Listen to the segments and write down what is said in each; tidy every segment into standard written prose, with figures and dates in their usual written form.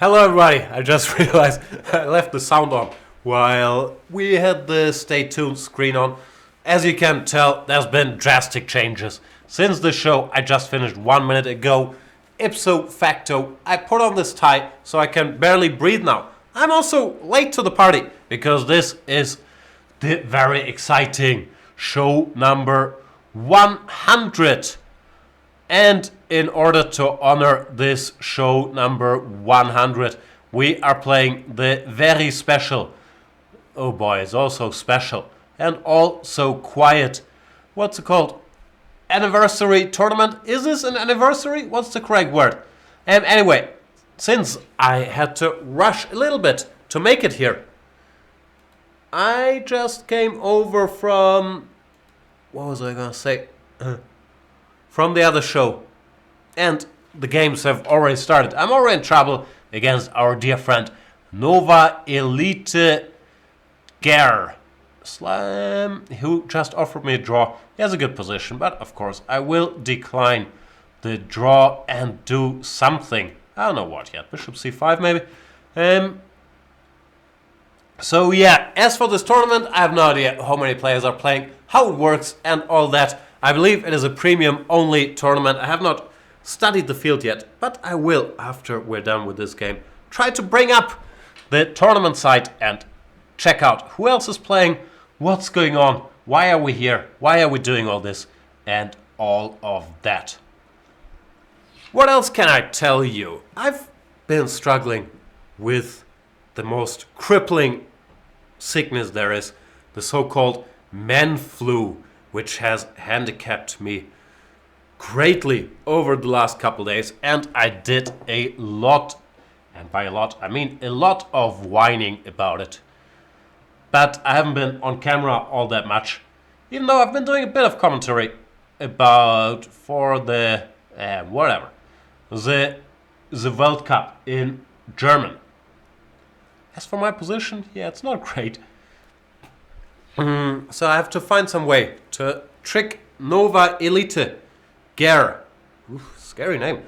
Hello everybody, I just realized I left the sound on while we had the stay tuned screen on. As you can tell, there's been drastic changes. Since the show I just finished 1 minute ago, ipso facto, I put on this tie so I can barely breathe now. I'm also late to the party because this is the very exciting show number 100. And in order to honor this show number 100, we are playing the very special, oh boy, it's also special, and also quiet, what's it called, anniversary tournament? Is this an anniversary? What's the correct word? Anyway, since I had to rush a little bit to make it here, I just came over from, what was I gonna say? From the other show, and the games have already started. I'm already in trouble against our dear friend Nova Elite Ger Slam, who just offered me a draw. He has a good position, but of course I will decline the draw and do something. I don't know what yet. Bishop c5 maybe. So yeah, as for this tournament, I have no idea how many players are playing, how it works, and all that. I believe it is a premium-only tournament. I have not studied the field yet, but I will, after we're done with this game, try to bring up the tournament site and check out who else is playing, what's going on, why are we here, why are we doing all this, and all of that. What else can I tell you? I've been struggling with the most crippling sickness there is, the so-called man flu, which has handicapped me greatly over the last couple days, and I did a lot, and by a lot I mean a lot of whining about it. But I haven't been on camera all that much, even though I've been doing a bit of commentary about for the the World Cup in German. As for my position, yeah, it's not great. So I have to find some way to trick Nova Elite Ger. Oof, scary name.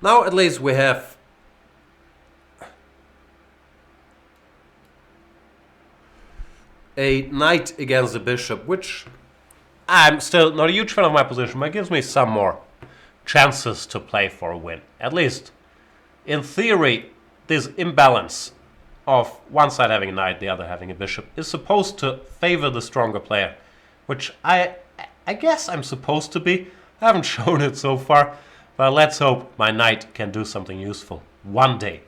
Now at least we have a knight against the bishop, which I'm still not a huge fan of my position, but it gives me some more chances to play for a win. At least in theory, this imbalance of one side having a knight, the other having a bishop, is supposed to favor the stronger player, which I guess I'm supposed to be. I haven't shown it so far, but let's hope my knight can do something useful one day.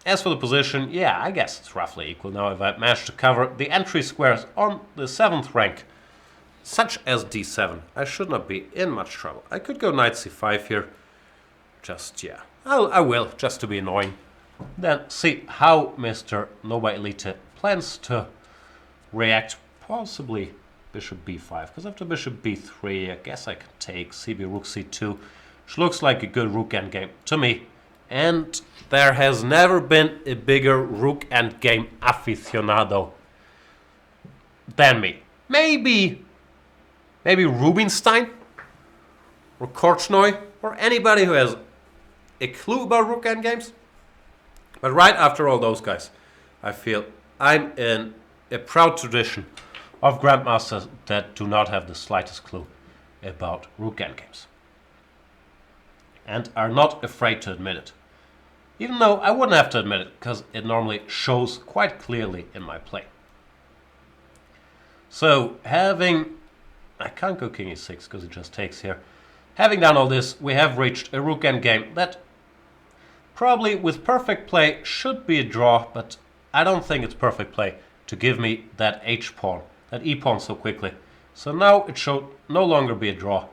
As for the position, yeah, I guess it's roughly equal now if I manage to cover the entry squares on the 7th rank, such as d7. I should not be in much trouble. I could go knight c5 here. Just, yeah, I will, just to be annoying. Then see how Mr. Nova Elite plans to react. Possibly bishop b5, because after bishop b3, I guess I can take cb rook c2, which looks like a good rook endgame to me. And there has never been a bigger rook endgame aficionado than me. Maybe Rubinstein or Korchnoi or anybody who has a clue about rook endgames. But right after all those guys, I feel I'm in a proud tradition of grandmasters that do not have the slightest clue about rook endgames and are not afraid to admit it. Even though I wouldn't have to admit it, because it normally shows quite clearly in my play. So I can't go king e6 because it just takes here. Having done all this, we have reached a rook endgame that probably with perfect play should be a draw, but I don't think it's perfect play to give me that h-pawn, that e-pawn so quickly. So now it should no longer be a draw,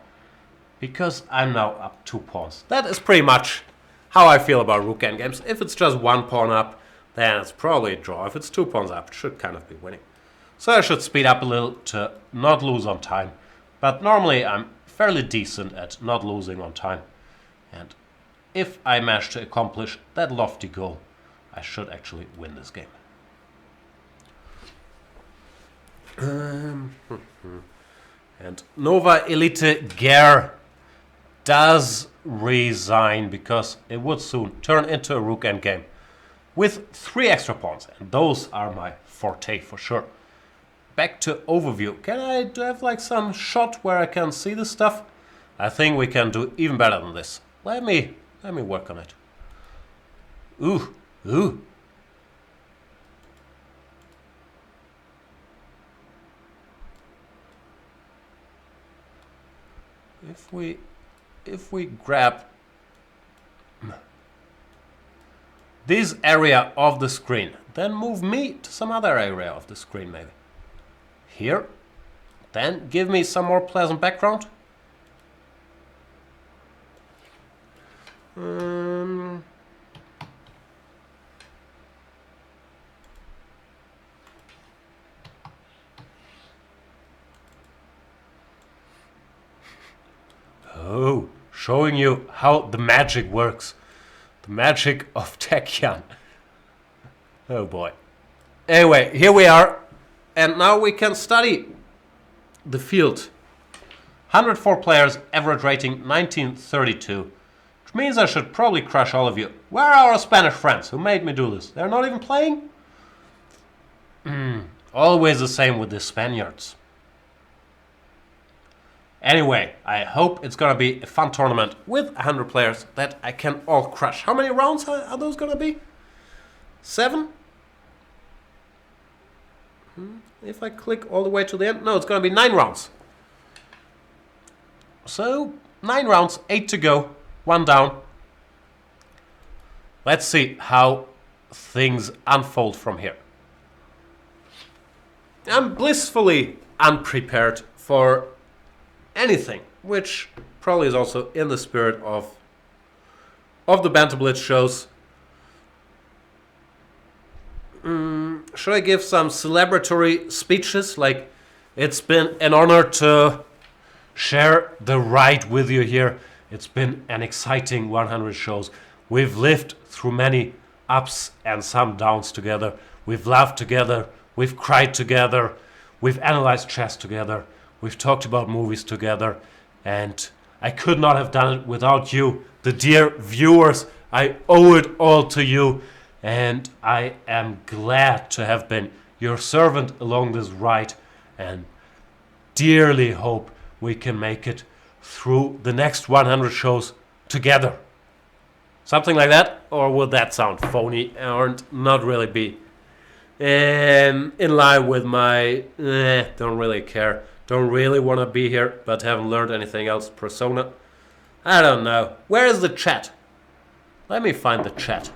because I'm now up 2 pawns. That is pretty much how I feel about rook endgames. If it's just 1 pawn up, then it's probably a draw. If it's 2 pawns up, it should kind of be winning. So I should speed up a little to not lose on time. But normally I'm fairly decent at not losing on time. And if I manage to accomplish that lofty goal, I should actually win this game. And Nova Elite Gear does resign because it would soon turn into a rook endgame with 3 extra pawns, and those are my forte for sure. Back to overview. Do I have like some shot where I can see this stuff? I think we can do even better than this. Let me work on it. Ooh. If we grab this area of the screen, then move me to some other area of the screen maybe. Here. Then give me some more pleasant background. Oh, showing you how the magic works. The magic of Tekian. Oh boy. Anyway, here we are. And now we can study the field. 104 players, average rating 1932. Which means I should probably crush all of you. Where are our Spanish friends who made me do this? They're not even playing? Always the same with the Spaniards. Anyway, I hope it's gonna be a fun tournament with 100 players that I can all crush. How many rounds are those gonna be? 7? If I click all the way to the end, no, it's gonna be 9 rounds. So 9 rounds, 8 to go, 1 down. Let's see how things unfold from here. I'm blissfully unprepared for anything, which probably is also in the spirit of the Banter Blitz shows. Should I give some celebratory speeches? Like, it's been an honor to share the ride with you here. It's been an exciting 100 shows. We've lived through many ups and some downs together. We've laughed together. We've cried together. We've analyzed chess together. We've talked about movies together, and I could not have done it without you, the dear viewers. I owe it all to you, and I am glad to have been your servant along this ride, and dearly hope we can make it through the next 100 shows together. Something like that, or would that sound phony or not really be in line with my don't really care. Don't really want to be here, but haven't learned anything else persona. I don't know. Where is the chat? Let me find the chat.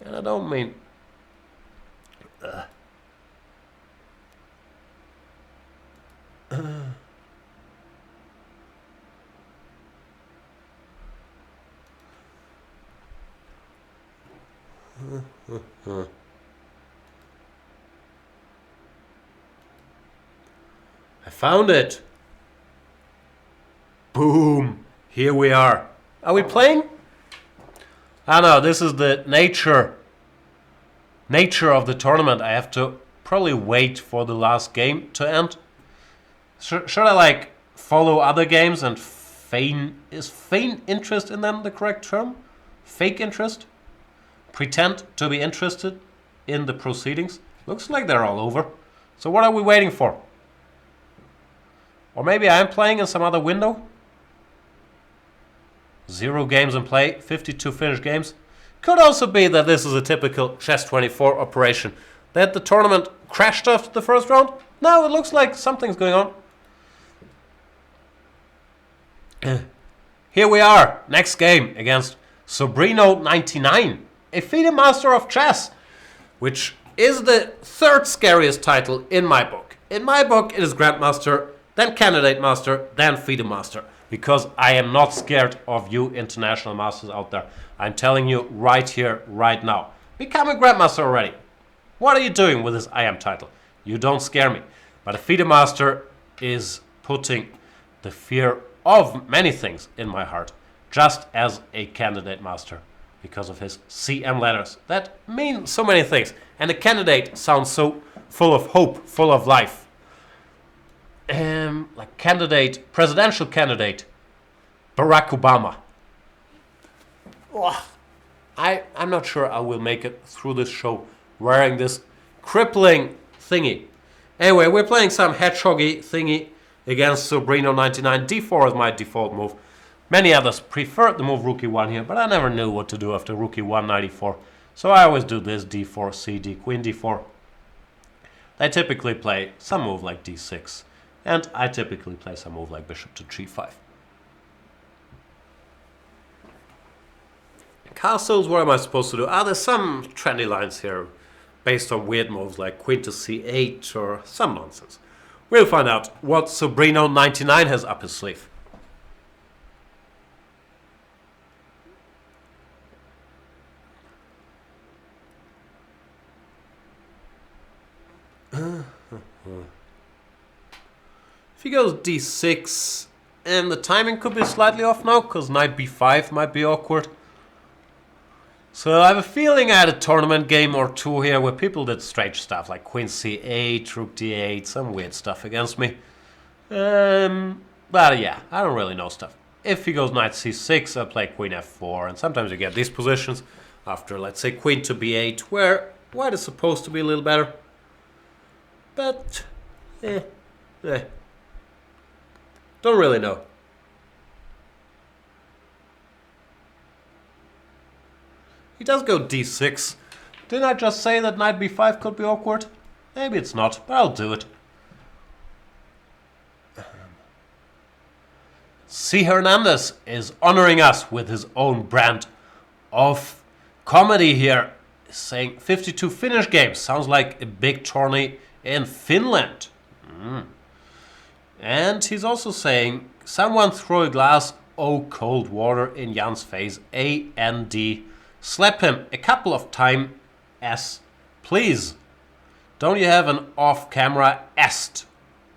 And I don't mean... I found it. Boom. Here we are. Are we playing? I know, this is the nature of the tournament. I have to probably wait for the last game to end. Should I like follow other games and feign... Is feign interest in them the correct term? Fake interest? Pretend to be interested in the proceedings? Looks like they're all over. So what are we waiting for? Or maybe I'm playing in some other window? 0 games in play, 52 finished games. Could also be that this is a typical Chess24 operation. That the tournament crashed after the first round? No, it looks like something's going on. Here we are, next game against Sobrino 99, a FIDE Master of Chess, which is the 3rd scariest title in my book. In my book, it is Grandmaster, then Candidate Master, then FIDE Master. Because I am not scared of you international masters out there. I'm telling you right here, right now. Become a Grandmaster already. What are you doing with this I am title? You don't scare me. But a FIDE Master is putting the fear of many things in my heart. Just as a Candidate Master. Because of his CM letters. That mean so many things. And a candidate sounds so full of hope, full of life. like presidential candidate, Barack Obama. Oh, I'm not sure I will make it through this show wearing this crippling thingy. Anyway, we're playing some hedgehoggy thingy against Sobrino 99. D4 is my default move. Many others prefer the move Rookie 1 here, but I never knew what to do after Rookie 194. So I always do this D4, CD, Queen D4. They typically play some move like D6. And I typically play some move like Bishop to G5. Castles, what am I supposed to do? There's some trendy lines here based on weird moves like Queen to C8 or some nonsense. We'll find out what Sobrino 99 has up his sleeve. If he goes D6, and the timing could be slightly off now, because knight B5 might be awkward. So I have a feeling I had a tournament game or two here where people did strange stuff, like Queen C8, Rook D8, some weird stuff against me. But yeah, I don't really know stuff. If he goes knight C6, I'll play Queen F4, and sometimes you get these positions after, let's say, Queen to B8, where white is supposed to be a little better. But, don't really know. He does go D6. Didn't I just say that knight B5 could be awkward? Maybe it's not, but I'll do it. C. Hernandez is honoring us with his own brand of comedy here, saying 52 Finnish games. Sounds like a big tourney in Finland. And he's also saying, someone throw a glass of cold water in Jan's face, A-N-D. Slap him a couple of times, S, please. Don't you have an off-camera est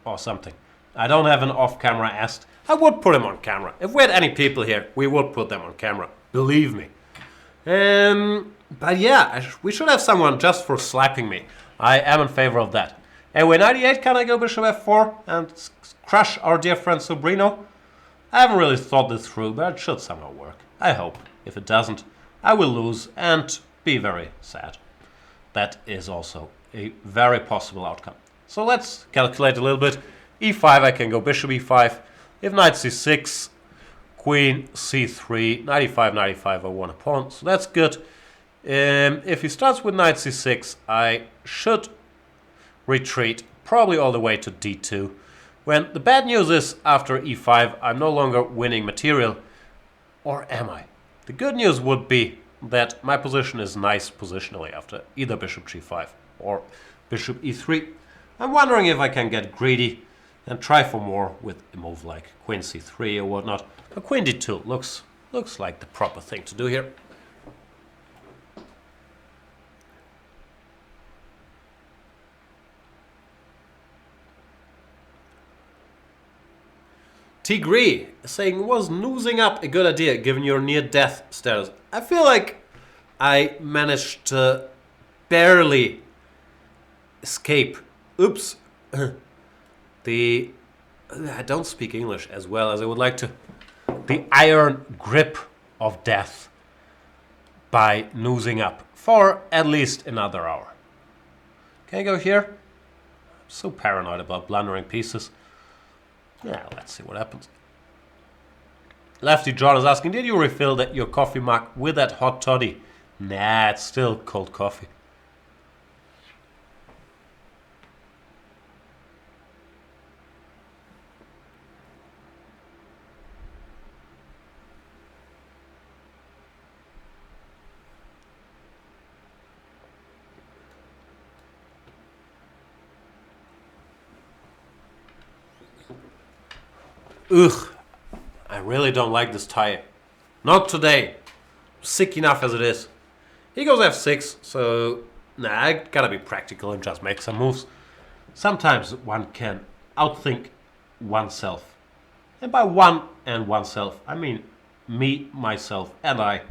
or something? I don't have an off-camera est. I would put him on camera. If we had any people here, we would put them on camera. Believe me. But yeah, we should have someone just for slapping me. I am in favor of that. Anyway, 98, can I go Bishop F4 and crush our dear friend Sobrino? I haven't really thought this through, but it should somehow work. I hope. If it doesn't, I will lose and be very sad. That is also a very possible outcome. So let's calculate a little bit. E5, I can go Bishop E5. If knight C6, Queen C3, 95, 95, I won a pawn. So that's good. If he starts with knight C6, I should retreat probably all the way to D2. When the bad news is after E5, I'm no longer winning material. Or am I? The good news would be that my position is nice positionally after either Bishop G5 or Bishop E3. I'm wondering if I can get greedy and try for more with a move like Queen C3 or whatnot. But Queen D2 looks like the proper thing to do here. Tigri saying, was noosing up a good idea given your near-death status? I feel like I managed to barely escape. Oops. I don't speak English as well as I would like to. The iron grip of death by noosing up for at least another hour. Can I go here? I'm so paranoid about blundering pieces. Yeah, let's see what happens. Lefty John is asking, did you refill your coffee mug with that hot toddy? Nah, it's still cold coffee. Ugh, I really don't like this tie. Not today. Sick enough as it is. He goes F6, so I gotta be practical and just make some moves. Sometimes one can outthink oneself. And by one and oneself, I mean me, myself, and I,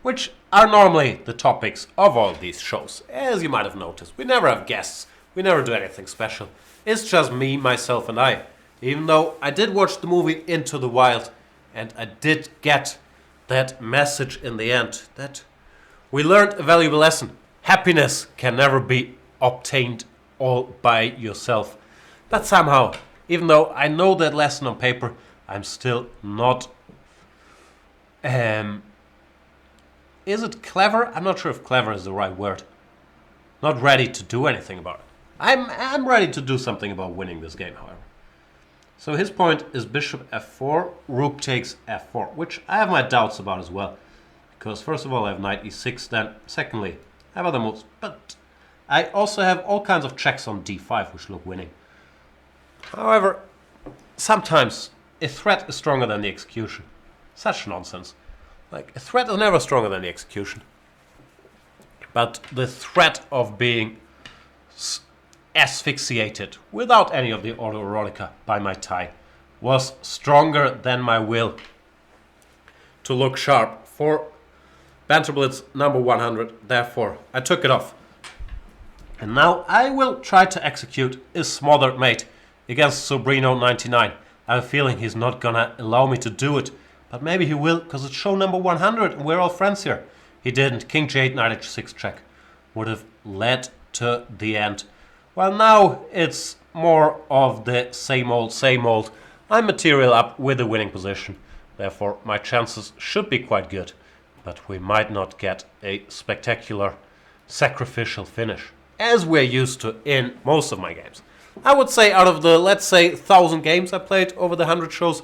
which are normally the topics of all these shows. As you might have noticed, we never have guests. We never do anything special. It's just me, myself, and I. Even though I did watch the movie Into the Wild, and I did get that message in the end that we learned a valuable lesson. Happiness can never be obtained all by yourself. But somehow, even though I know that lesson on paper, I'm still not... is it clever? I'm not sure if clever is the right word. Not ready to do anything about it. I'm ready to do something about winning this game, however. So his point is bishop f4, rook takes f4, which I have my doubts about as well. Because first of all I have knight e6, then secondly I have other moves. But I also have all kinds of checks on d5 which look winning. However, sometimes a threat is stronger than the execution. Such nonsense. Like, a threat is never stronger than the execution. But the threat of being asphyxiated without any of the autoerotica by my tie was stronger than my will to look sharp for Banter Blitz number 100. Therefore, I took it off. And now I will try to execute a smothered mate against Sobrino 99. I have a feeling he's not gonna allow me to do it. But maybe he will, because it's show number 100 and we're all friends here. He didn't. King J8, knight h6 check would have led to the end. Well, now it's more of the same old, same old. I'm material up with a winning position. Therefore, my chances should be quite good. But we might not get a spectacular sacrificial finish, as we're used to in most of my games. I would say out of the, let's say, 1,000 games I played over the 100 shows,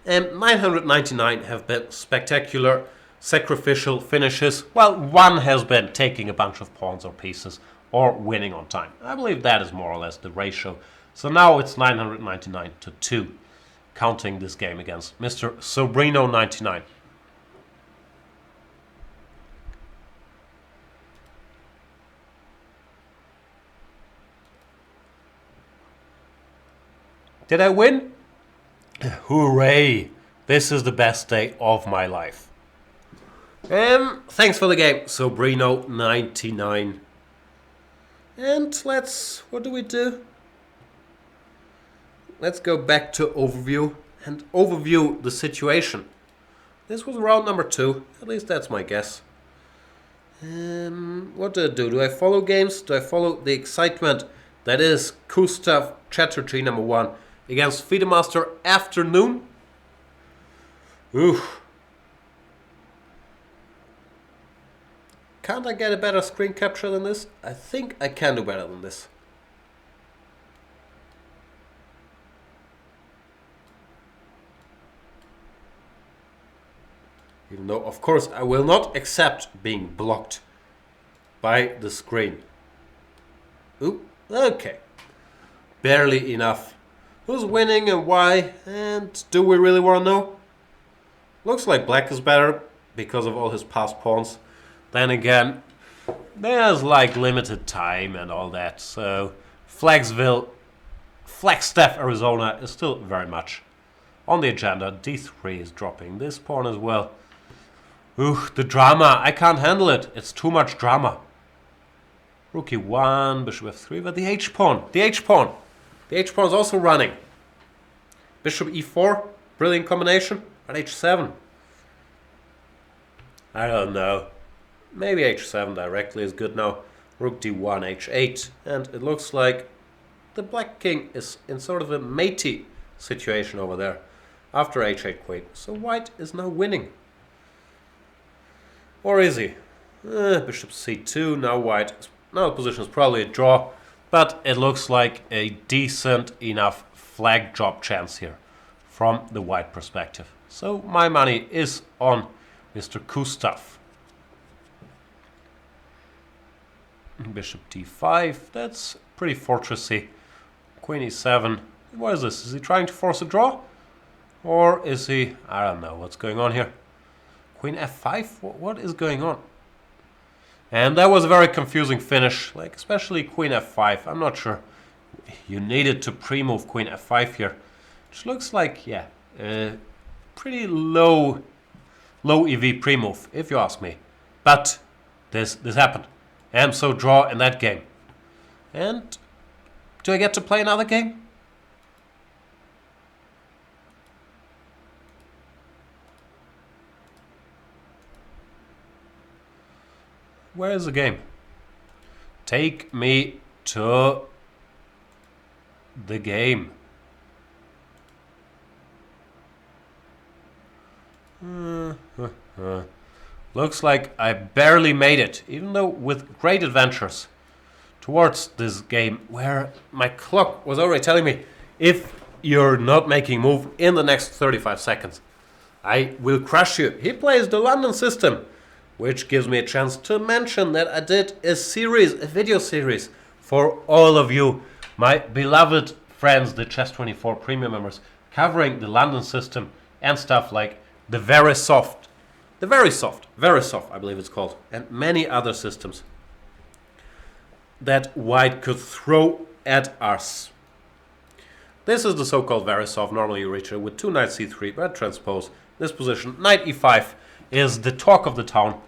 999 have been spectacular sacrificial finishes. Well, one has been taking a bunch of pawns or pieces or winning on time. I believe that is more or less the ratio. So now it's 999 to 2, counting this game against Mr. Sobrino 99. Did I win? Hooray! This is the best day of my life. Thanks for the game, Sobrino 99. And what do we do? Let's go back to overview and overview the situation. This was round number 2, at least that's my guess. What do I do? Do I follow games? Do I follow the excitement that is Gustafsson Chatterjee number 1 against Fidemaster Afternoon? Oof. Can't I get a better screen capture than this? I think I can do better than this. Even though, of course, I will not accept being blocked by the screen. Ooh, okay. Barely enough. Who's winning and why? And do we really want to know? Looks like black is better because of all his past pawns. Then again, there's like limited time and all that. So Flagstaff, Arizona is still very much on the agenda. D3 is dropping this pawn as well. Ooh, the drama. I can't handle it. It's too much drama. Rook e1, bishop f3, but the h-pawn. The h-pawn. The h-pawn is also running. Bishop e4, brilliant combination. At h7. I don't know. Maybe h7 directly is good now. Rook d1, h8. And it looks like the black king is in sort of a matey situation over there after h8 queen. So white is now winning. Or is he? Bishop c2, now white. Now the position is probably a draw. But it looks like a decent enough flag drop chance here from the white perspective. So my money is on Mr. Gustaf. Bishop d5, that's pretty fortressy. Queen e7. What is this? Is he trying to force a draw? Or is he... I don't know what's going on here. Queen f5? What is going on? And that was a very confusing finish, like especially queen f5. I'm not sure. You needed to pre-move queen f5 here. Which looks like, yeah, pretty low EV pre-move, if you ask me. But this happened. And so draw in that game. And do I get to play another game? Where is the game? Take me to the game. Looks like I barely made it, even though with great adventures towards this game where my clock was already telling me if you're not making a move in the next 35 seconds, I will crush you. He plays the London system, which gives me a chance to mention that I did a video series for all of you, my beloved friends, the Chess24 premium members, covering the London system and stuff like the very soft, I believe it's called, and many other systems that white could throw at us. This is the so-called very soft. Normally you reach it with 2 knight c3, but transpose this position. Knight e5 is the talk of the town.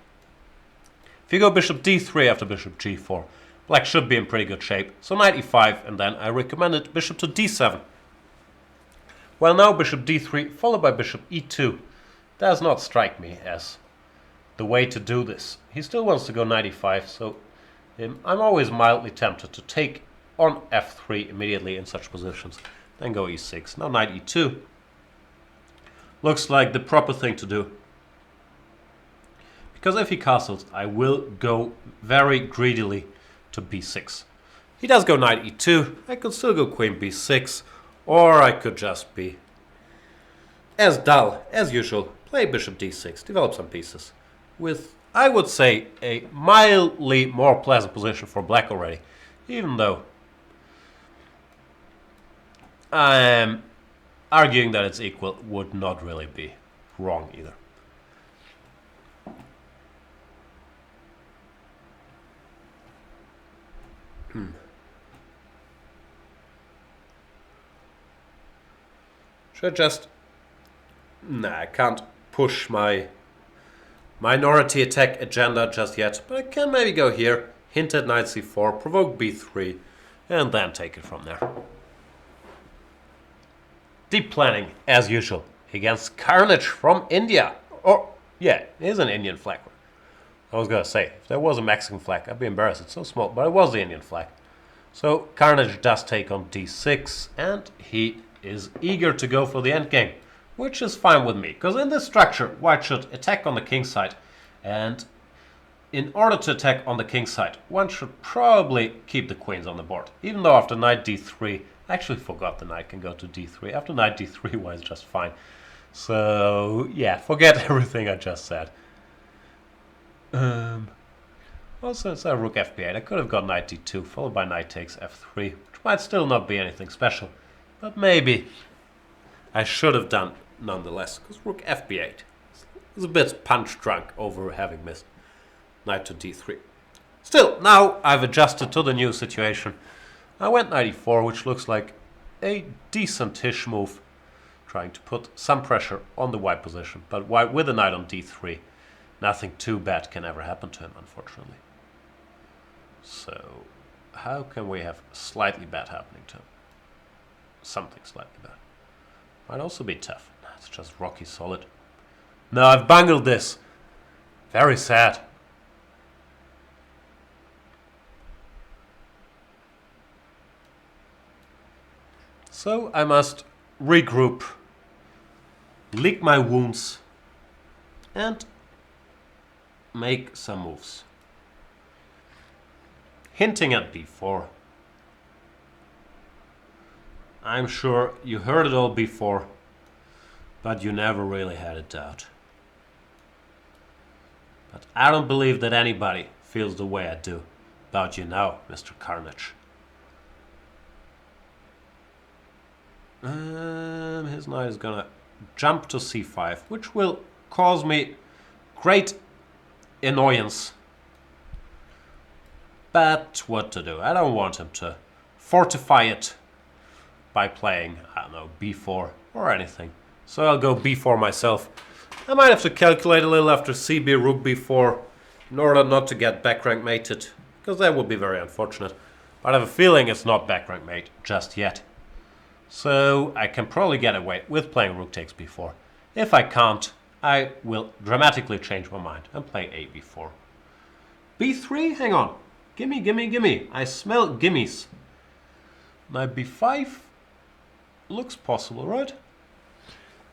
If you go bishop d3 after bishop g4, black should be in pretty good shape. So knight e5, and then I recommended bishop to d7. Well, now bishop d3 followed by bishop e2 does not strike me as the way to do this. He still wants to go knight e5, so I'm always mildly tempted to take on f3 immediately in such positions. Then go e6. Now knight e2 looks like the proper thing to do. Because if he castles, I will go very greedily to b6. He does go knight e2. I could still go queen b6. Or I could just be as dull as usual. Play bishop d6. Develop some pieces. With, I would say, a mildly more pleasant position for black already. Even though I'm arguing that it's equal would not really be wrong either. Should I just... Nah, I can't push my minority attack agenda just yet. But I can maybe go here, hint at knight c4, provoke b3, and then take it from there. Deep planning, as usual, against Carnage from India. Or, yeah, it is an Indian flag. I was gonna say, if there was a Mexican flag, I'd be embarrassed. It's so small, but it was the Indian flag. So Carnage does take on d6, and he is eager to go for the endgame, which is fine with me, because in this structure, white should attack on the king side, and in order to attack on the king side, one should probably keep the queens on the board. Even though after knight d3, I actually forgot the knight can go to d3. After knight d3, white is just fine. So yeah, forget everything I just said. Also, instead of rook fb8, I could have got knight d2, followed by knight takes f3, which might still not be anything special, but maybe I should have done nonetheless, because rook fb8 is a bit punch drunk over having missed knight to d3. Still, now I've adjusted to the new situation. I went knight e4, which looks like a decent-ish move, trying to put some pressure on the white position, but white with a knight on d3, nothing too bad can ever happen to him, unfortunately. So, how can we have slightly bad happening to him? Something slightly bad. Might also be tough. It's just rocky solid. No, I've bungled this. Very sad. So I must regroup, lick my wounds, and make some moves. Hinting at b4. I'm sure you heard it all before, but you never really had a doubt. But I don't believe that anybody feels the way I do about you now, Mr. Carnage. His knight is gonna jump to c5, which will cause me great annoyance. But what to do? I don't want him to fortify it by playing, I don't know, b4 or anything. So I'll go b4 myself. I might have to calculate a little after cb rook b4 in order not to get back rank mated, because that would be very unfortunate. But I have a feeling it's not back rank mate just yet. So I can probably get away with playing rook takes b4. If I can't, I will dramatically change my mind and play a b4. b3? Hang on. Gimme, gimme, gimme. I smell gimmies. Knight b5 looks possible, right?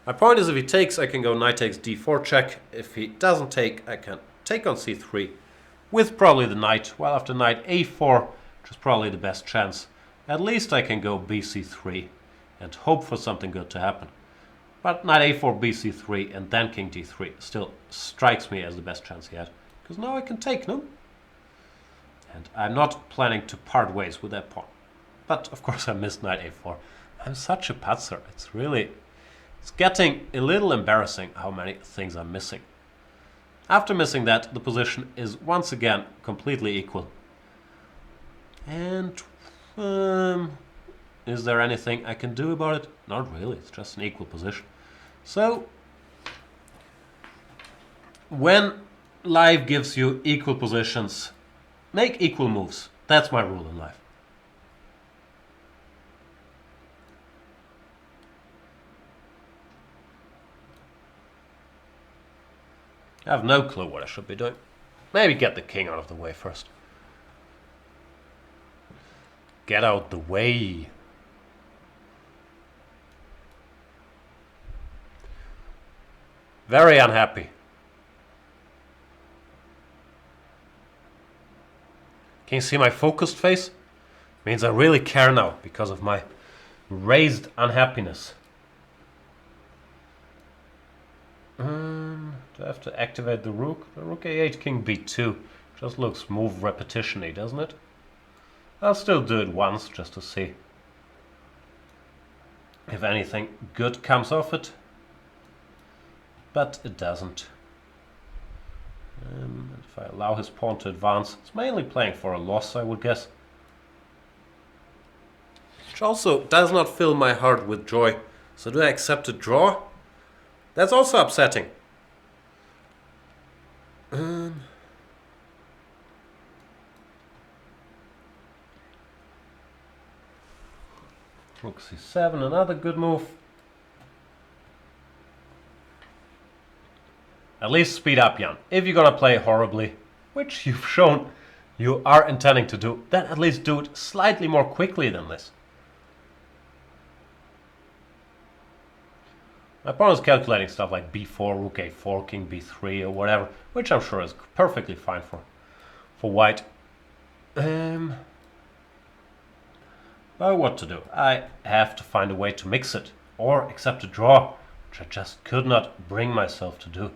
My point is, if he takes, I can go knight takes d4 check. If he doesn't take, I can take on c3 with probably the knight. Well, after knight a4, which is probably the best chance, at least I can go bc3 and hope for something good to happen. But knight a4, bc3, and then king d3 still strikes me as the best chance he had. Because now I can take, no? And I'm not planning to part ways with that pawn. But, of course, I missed knight a4. I'm such a patzer. It's getting a little embarrassing how many things I'm missing. After missing that, the position is once again completely equal. And is there anything I can do about it? Not really, it's just an equal position. So, when life gives you equal positions, make equal moves. That's my rule in life. I have no clue what I should be doing. Maybe get the king out of the way first. Get out the way. Very unhappy. Can you see my focused face? Means I really care now because of my raised unhappiness. Do I have to activate the rook? The rook a8, king b2. Just looks move repetition-y, doesn't it? I'll still do it once just to see if anything good comes off it. But it doesn't. If I allow his pawn to advance, it's mainly playing for a loss, I would guess. Which also does not fill my heart with joy. So do I accept a draw? That's also upsetting. Rook c7, another good move. At least speed up, Jan. If you're gonna play horribly, which you've shown you are intending to do, then at least do it slightly more quickly than this. My opponent's calculating stuff like b4, rook a4, king b3 or whatever, which I'm sure is perfectly fine for white. But what to do? I have to find a way to mix it, or accept a draw, which I just could not bring myself to do.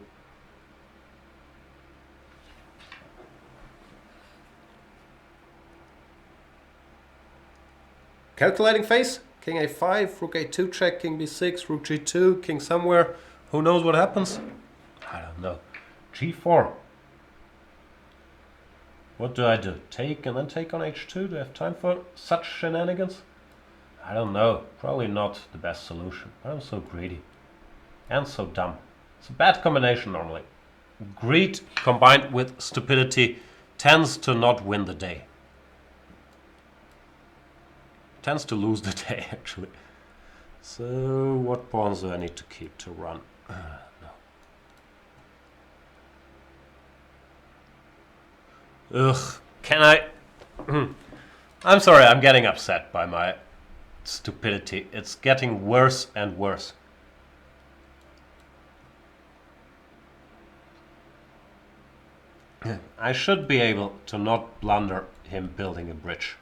Calculating face? King a5, rook a2 check, king b6, rook g2, king somewhere. Who knows what happens? I don't know. g4. What do I do? Take and then take on h2? Do I have time for such shenanigans? I don't know. Probably not the best solution. But I'm so greedy. And so dumb. It's a bad combination normally. Greed combined with stupidity tends to not win the day. Tends to lose the day, actually. So, what pawns do I need to keep to run? No. Ugh, can I... I'm sorry, I'm getting upset by my stupidity. It's getting worse and worse. I should be able to not blunder him building a bridge.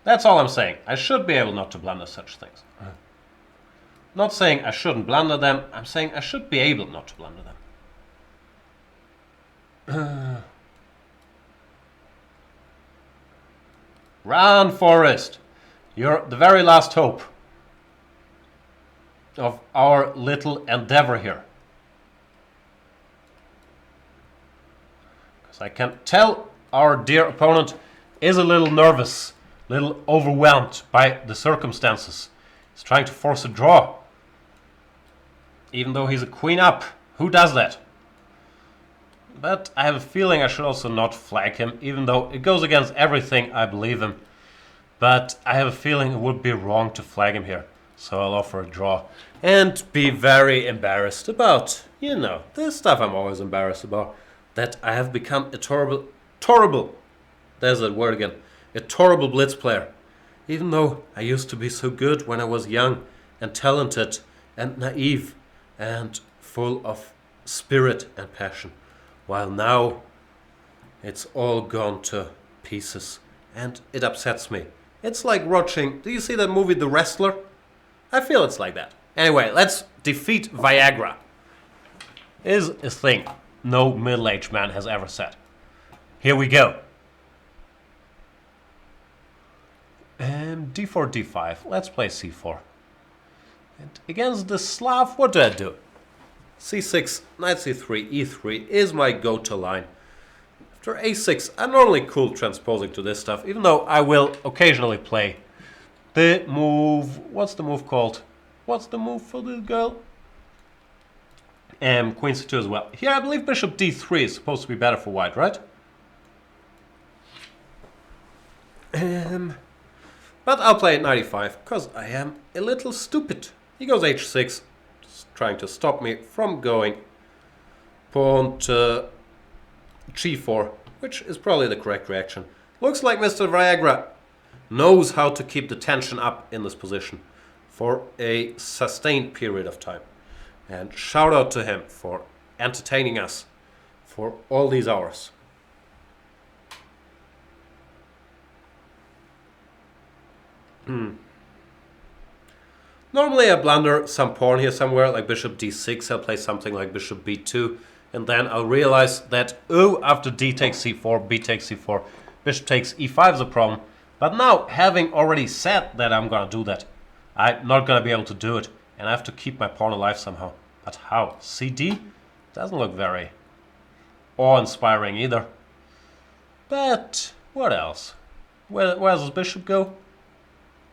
That's all I'm saying. I should be able not to blunder such things. Not saying I shouldn't blunder them. I'm saying I should be able not to blunder them. Run, Forrest. You're the very last hope of our little endeavor here. Because I can tell our dear opponent is a little nervous. Little overwhelmed by the circumstances. He's trying to force a draw. Even though he's a queen up. Who does that? But I have a feeling I should also not flag him, even though it goes against everything I believe in. But I have a feeling it would be wrong to flag him here. So I'll offer a draw. And be very embarrassed about, you know, this stuff I'm always embarrassed about. That I have become a Terrible. There's that word again. A terrible blitz player. Even though I used to be so good when I was young and talented and naive and full of spirit and passion. While now it's all gone to pieces and it upsets me. It's like watching, do you see that movie The Wrestler? I feel it's like that. Anyway, let's defeat Viagra. Is a thing no middle-aged man has ever said. Here we go. D4, D5. Let's play C4. And against the Slav, what do I do? C6, knight C3, E3 is my go-to line. After A6, I'm normally cool transposing to this stuff, even though I will occasionally play the move. What's the move called? What's the move for this girl? Queen C2 as well. Here I believe bishop D3 is supposed to be better for white, right? But I'll play at 95 because I am a little stupid. He goes H6, just trying to stop me from going pawn to G4, which is probably the correct reaction. Looks like Mr. Viagra knows how to keep the tension up in this position for a sustained period of time. And shout out to him for entertaining us for all these hours. Normally I blunder some pawn here somewhere, like bishop d6, I'll play something like bishop b2, and then I'll realize that, oh, after d takes c4, b takes c4, bishop takes e5 is a problem. But now, having already said that I'm gonna do that, I'm not gonna be able to do it, and I have to keep my pawn alive somehow. But how? cd? Doesn't look very awe-inspiring either. But what else? Where does this bishop go?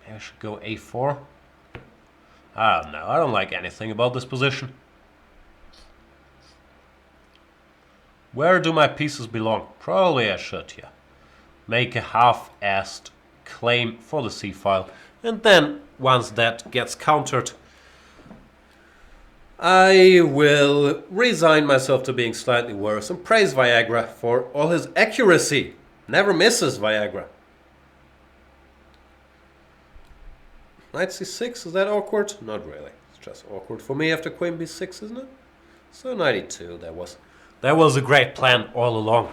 Maybe I should go a4. I don't know. I don't like anything about this position. Where do my pieces belong? Probably I should, yeah. Make a half-assed claim for the c-file. And then, once that gets countered, I will resign myself to being slightly worse and praise Viagra for all his accuracy. Never misses, Viagra. Knight c6, is that awkward? Not really. It's just awkward for me after queen b6, isn't it? So knight e2, that was a great plan all along.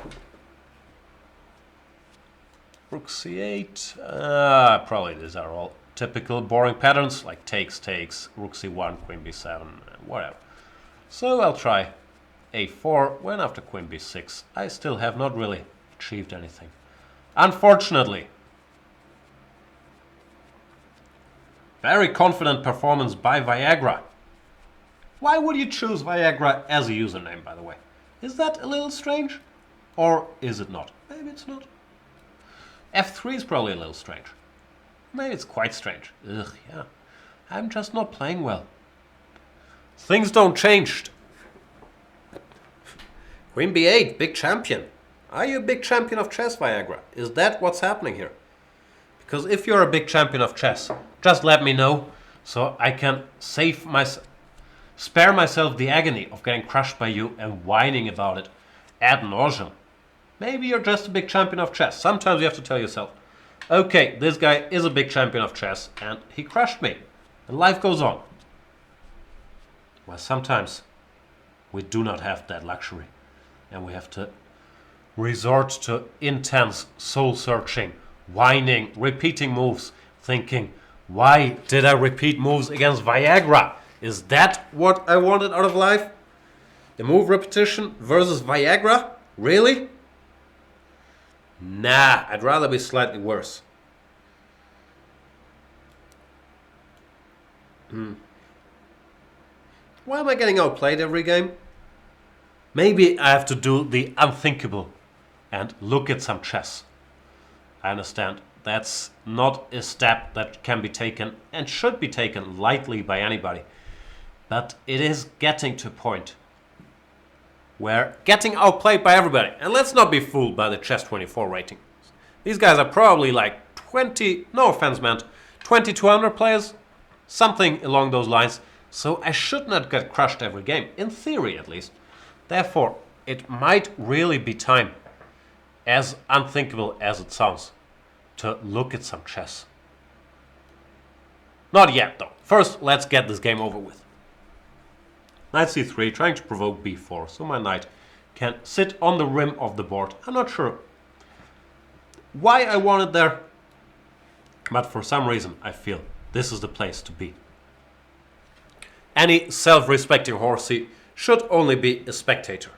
Rook c8. Probably these are all typical boring patterns, like takes, rook c1, queen b7, whatever. So I'll try a4, when after queen b6 I still have not really achieved anything. Unfortunately. Very confident performance by Viagra. Why would you choose Viagra as a username, by the way? Is that a little strange? Or is it not? Maybe it's not. f3 is probably a little strange. Maybe it's quite strange. Ugh, yeah. I'm just not playing well. Things don't change. Queen b8, big champion. Are you a big champion of chess, Viagra? Is that what's happening here? Because if you're a big champion of chess, just let me know so I can spare myself the agony of getting crushed by you and whining about it ad nauseum. Maybe you're just a big champion of chess. Sometimes you have to tell yourself, okay, this guy is a big champion of chess and he crushed me. And life goes on. Well, sometimes we do not have that luxury and we have to resort to intense soul-searching, whining, repeating moves, thinking, why did I repeat moves against Viagra? Is that what I wanted out of life? The move repetition versus Viagra? Really? Nah, I'd rather be slightly worse. Why am I getting outplayed every game? Maybe I have to do the unthinkable and look at some chess. I understand that's not a step that can be taken and should be taken lightly by anybody. But it is getting to a point where getting outplayed by everybody. And let's not be fooled by the Chess24 rating. These guys are probably like 20, no offense meant, 2200 players, something along those lines. So I should not get crushed every game, in theory at least. Therefore, it might really be time as unthinkable as it sounds, to look at some chess. Not yet, though. First, let's get this game over with. Knight c3, trying to provoke b4, so my knight can sit on the rim of the board. I'm not sure why I want it there, but for some reason I feel this is the place to be. Any self-respecting horsey should only be a spectator.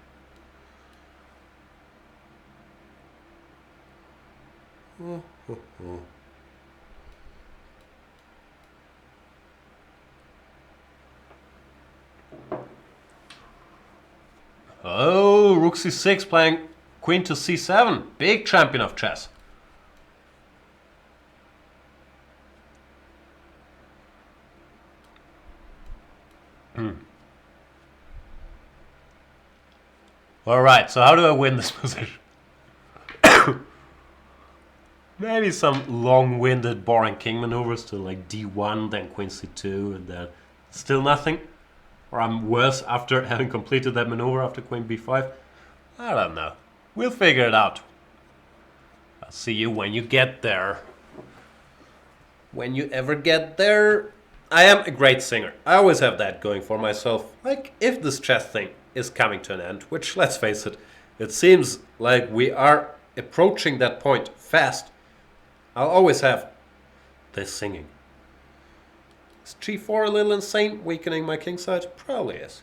Oh, rook c6 playing queen to c7. Big champion of chess. Alright, so how do I win this position? Maybe some long-winded, boring king maneuvers to like d1, then queen c2, and then still nothing. Or I'm worse after having completed that maneuver after queen b5. I don't know. We'll figure it out. I'll see you when you get there. When you ever get there. I am a great singer. I always have that going for myself. Like, if this chess thing is coming to an end, which, let's face it, it seems like we are approaching that point fast, I'll always have this singing. Is g4 a little insane, weakening my king side? Probably is.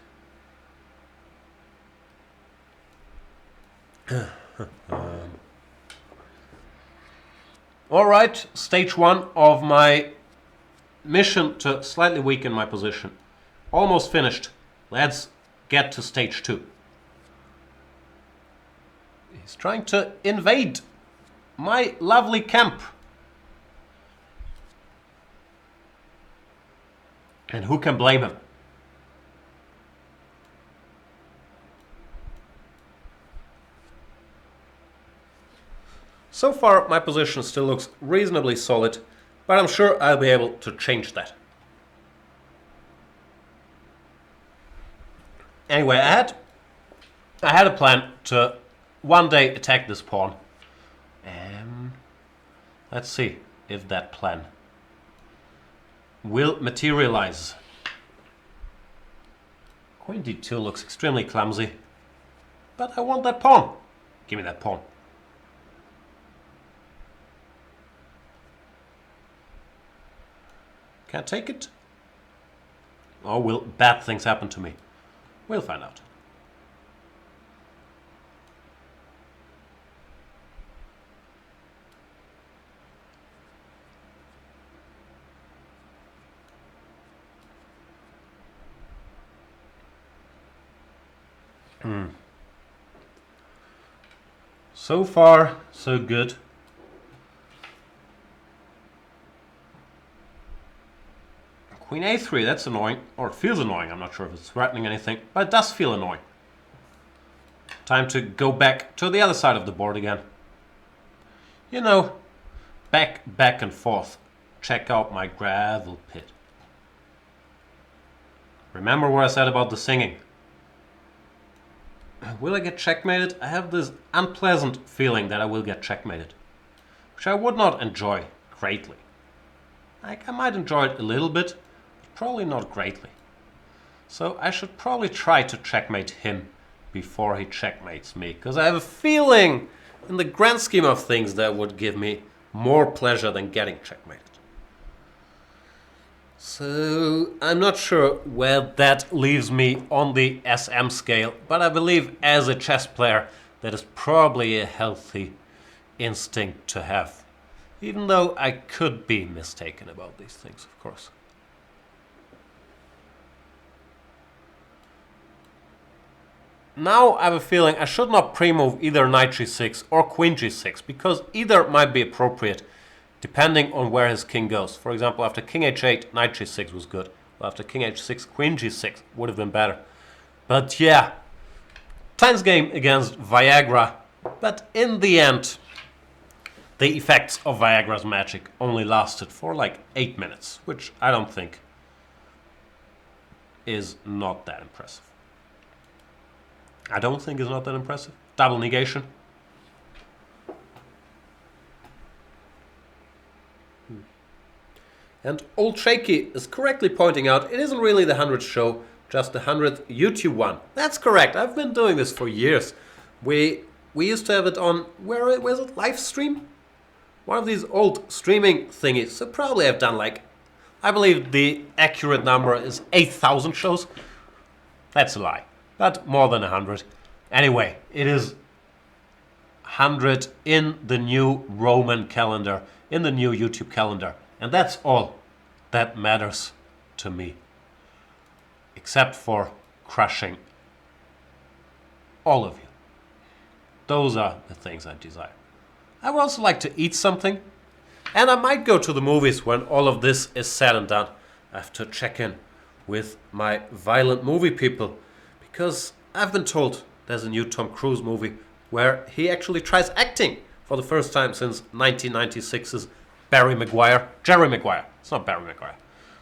Alright, stage 1 of my mission to slightly weaken my position. Almost finished. Let's get to stage 2. He's trying to invade my lovely camp. And who can blame him? So far, my position still looks reasonably solid, but I'm sure I'll be able to change that. Anyway, I had a plan to one day attack this pawn. Let's see if that plan will materialize. Queen d2 looks extremely clumsy, but I want that pawn. Give me that pawn. Can I take it? Or will bad things happen to me? We'll find out. So far, so good. Queen a3, that's annoying. Or it feels annoying. I'm not sure if it's threatening anything, but it does feel annoying. Time to go back to the other side of the board again. You know, back and forth. Check out my gravel pit. Remember what I said about the singing. Will I get checkmated? I have this unpleasant feeling that I will get checkmated, which I would not enjoy greatly. Like, I might enjoy it a little bit, but probably not greatly. So I should probably try to checkmate him before he checkmates me, because I have a feeling, in the grand scheme of things, that would give me more pleasure than getting checkmated. So I'm not sure where that leaves me on the SM scale, but I believe as a chess player that is probably a healthy instinct to have. Even though I could be mistaken about these things, of course. Now I have a feeling I should not pre-move either knight g6 or queen g6, because either might be appropriate depending on where his king goes. For example, after king h8, knight g6 was good. Well, after king h6, queen g6 would have been better. But yeah, tense game against Viagra. But in the end, the effects of Viagra's magic only lasted for like 8 minutes, which I don't think is not that impressive. I don't think is not that impressive. Double negation. And Old Shaky is correctly pointing out it isn't really the 100th show, just the 100th YouTube one. That's correct. I've been doing this for years. We used to have it on, where was it? Live stream? One of these old streaming thingies. So probably I've done like, I believe the accurate number is 8,000 shows. That's a lie. But more than 100. Anyway, it is 100 in the new Roman calendar, in the new YouTube calendar. And that's all that matters to me. Except for crushing all of you. Those are the things I desire. I would also like to eat something. And I might go to the movies when all of this is said and done. I have to check in with my violent movie people. Because I've been told there's a new Tom Cruise movie where he actually tries acting for the first time since 1996's Jerry Maguire. It's not Barry Maguire.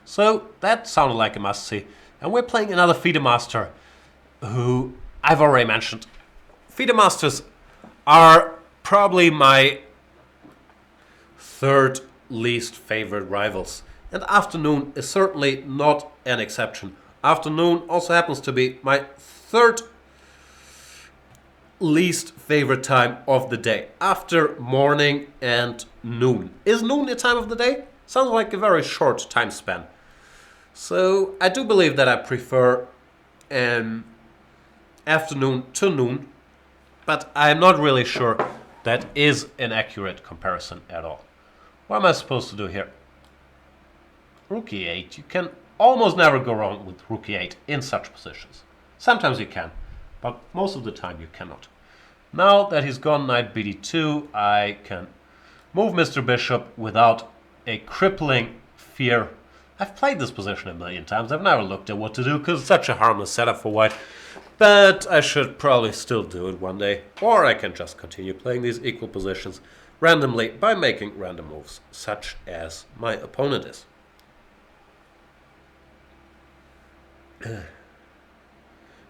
So that sounded like a must-see. And we're playing another FIDE Master who I've already mentioned. FIDE Masters are probably my third least favorite rivals. And Afternoon is certainly not an exception. Afternoon also happens to be my third least favorite time of the day. After morning and noon. Is noon a time of the day? Sounds like a very short time span. So I do believe that I prefer afternoon to noon. But I'm not really sure that is an accurate comparison at all. What am I supposed to do here? Rook e8. You can almost never go wrong with Rook e8 in such positions. Sometimes you can, but most of the time you cannot. Now that he's gone knight bd2, I can move Mr. Bishop without a crippling fear. I've played this position a million times. I've never looked at what to do because it's such a harmless setup for white. But I should probably still do it one day. Or I can just continue playing these equal positions randomly by making random moves, such as my opponent is.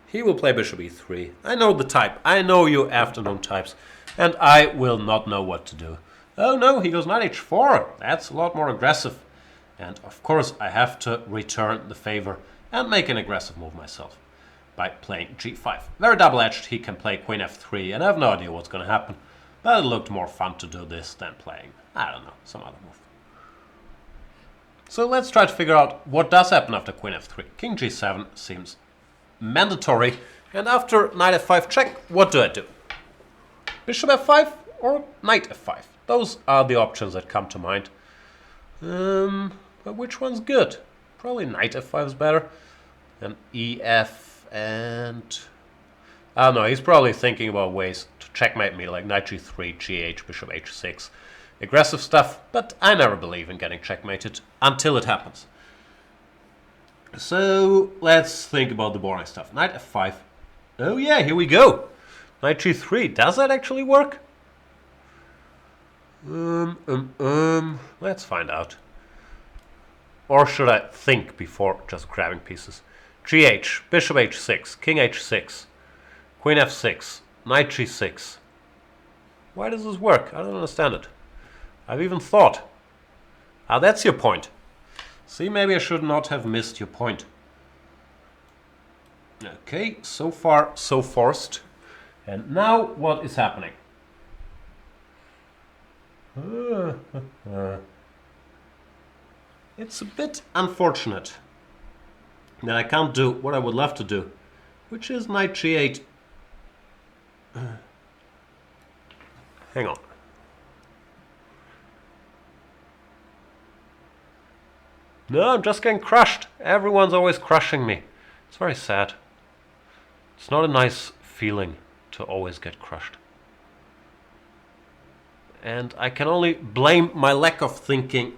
He will play bishop e3. I know the type. I know you afternoon types. And I will not know what to do. Oh no, he goes knight h4. That's a lot more aggressive. And of course I have to return the favor and make an aggressive move myself by playing g5. Very double-edged. He can play queen f3 and I have no idea what's going to happen. But it looked more fun to do this than playing, I don't know, some other move. So let's try to figure out what does happen after queen f3. King g7 seems mandatory. And after knight f5 check, what do I do? Bishop f5 or knight f5? Those are the options that come to mind. But which one's good? Probably knight f5 is better. And ef and... I don't know, he's probably thinking about ways to checkmate me, like knight g3, gh, bishop h6. Aggressive stuff, but I never believe in getting checkmated until it happens. So let's think about the boring stuff. Knight f5. Oh yeah, here we go. Knight g3. Does that actually work? Let's find out. Or should I think before just grabbing pieces? Gh, bishop h6, king h6, queen f6, knight g6. Why does this work? I don't understand it. I've even thought. Ah, that's your point. See, maybe I should not have missed your point. Okay, so far so forced. And now what is happening? It's a bit unfortunate that I can't do what I would love to do, which is knight g8. Hang on. No, I'm just getting crushed. Everyone's always crushing me. It's very sad. It's not a nice feeling to always get crushed. And I can only blame my lack of thinking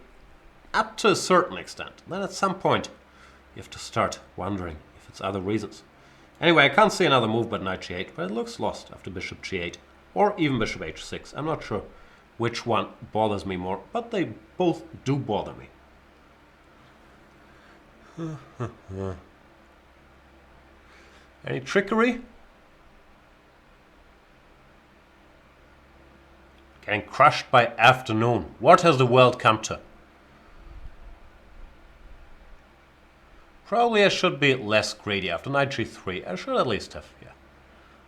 up to a certain extent. Then at some point, you have to start wondering if it's other reasons. Anyway, I can't see another move but knight g8, but it looks lost after bishop g8, or even bishop h6. I'm not sure which one bothers me more, but they both do bother me. Any trickery? Getting crushed by afternoon. What has the world come to? Probably I should be less greedy. After knight g3, I should at least have,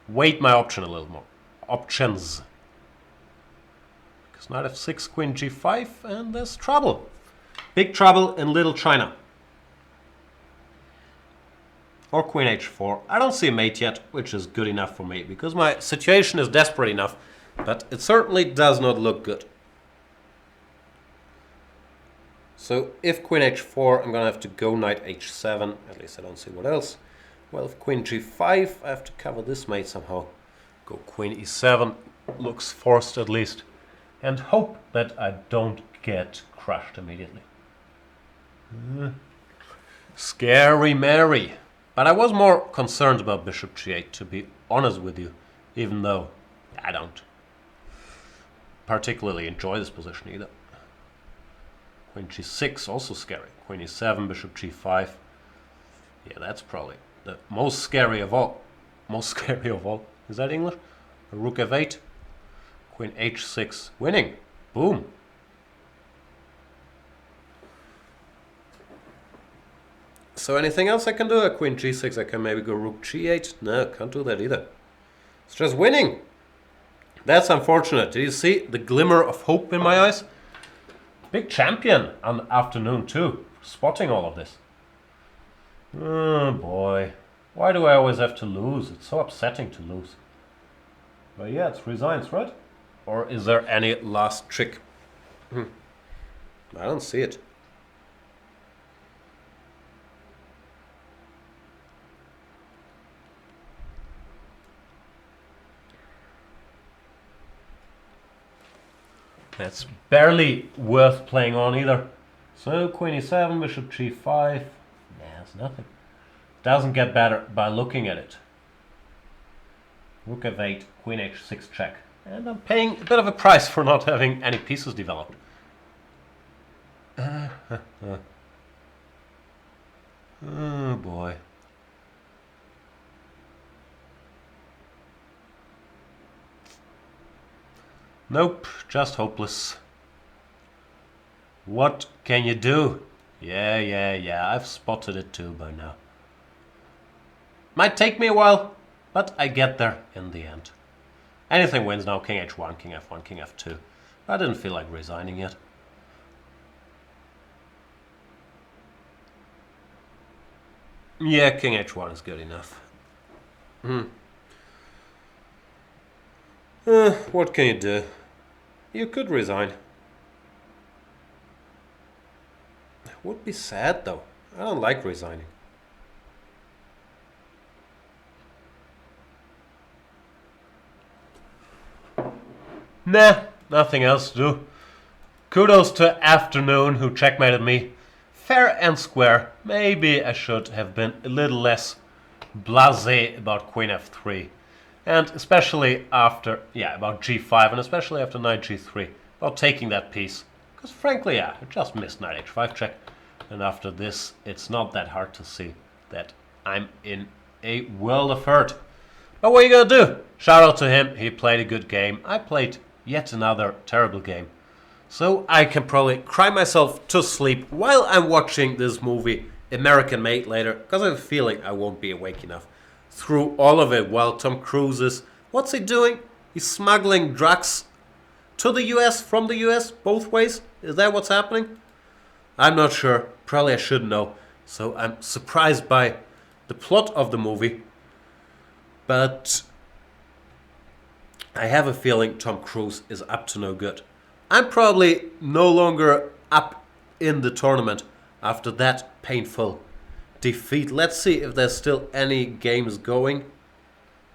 weight my option a little more. Options. Because knight f6, queen g5, and there's trouble. Big trouble in Little China. Or queen h4. I don't see a mate yet, which is good enough for me, because my situation is desperate enough, but it certainly does not look good. So if queen h4, I'm going to have to go knight h7. At least I don't see what else. Well, if queen g5, I have to cover this mate somehow. Go queen e7. Looks forced at least. And hope that I don't get crushed immediately. Scary Mary. But I was more concerned about bishop g8, to be honest with you. Even though I don't particularly enjoy this position either. Queen g6, also scary. Queen e7, bishop g5. Yeah, that's probably the most scary of all. Most scary of all. Is that English? Rook f8. Queen h6. Winning. Boom. So anything else I can do? Queen g6, I can maybe go rook g8. No, can't do that either. It's just winning. That's unfortunate. Do you see the glimmer of hope in my eyes? Big champion on afternoon too, spotting all of this. Oh boy, why do I always have to lose? It's so upsetting to lose. But yeah, it's resigns, right? Or is there any last trick? I don't see it. That's barely worth playing on either. So queen e7, bishop g5. Nah, it's nothing. Doesn't get better by looking at it. Rook f8, queen h6 check. And I'm paying a bit of a price for not having any pieces developed. Oh boy. Nope, just hopeless. What can you do? Yeah, I've spotted it too by now. Might take me a while, but I get there in the end. Anything wins now, king h1, king f1, king f2. I didn't feel like resigning yet. Yeah, king h1 is good enough. What can you do? You could resign. Would be sad though. I don't like resigning. Nah, nothing else to do. Kudos to Afternoon who checkmated me. Fair and square. Maybe I should have been a little less blasé about queen f3. And especially after, about g5 and especially after knight g3. About taking that piece. Because frankly, I just missed knight h5 check. And after this, it's not that hard to see that I'm in a world of hurt. But what are you gonna do? Shout out to him, he played a good game. I played yet another terrible game. So I can probably cry myself to sleep while I'm watching this movie, American Made, later. Because I have a feeling I won't be awake enough through all of it while Tom Cruise is... What's he doing? He's smuggling drugs to the US, from the US, both ways? Is that what's happening? I'm not sure. Probably I should know. So I'm surprised by the plot of the movie. But I have a feeling Tom Cruise is up to no good. I'm probably no longer up in the tournament after that painful defeat. Let's see if there's still any games going.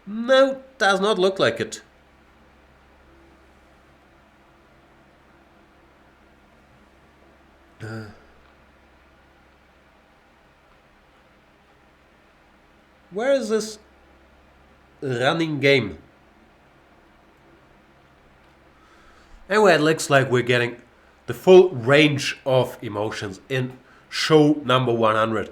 No, does not look like it. Where is this running game? Anyway, it looks like we're getting the full range of emotions in show number 100.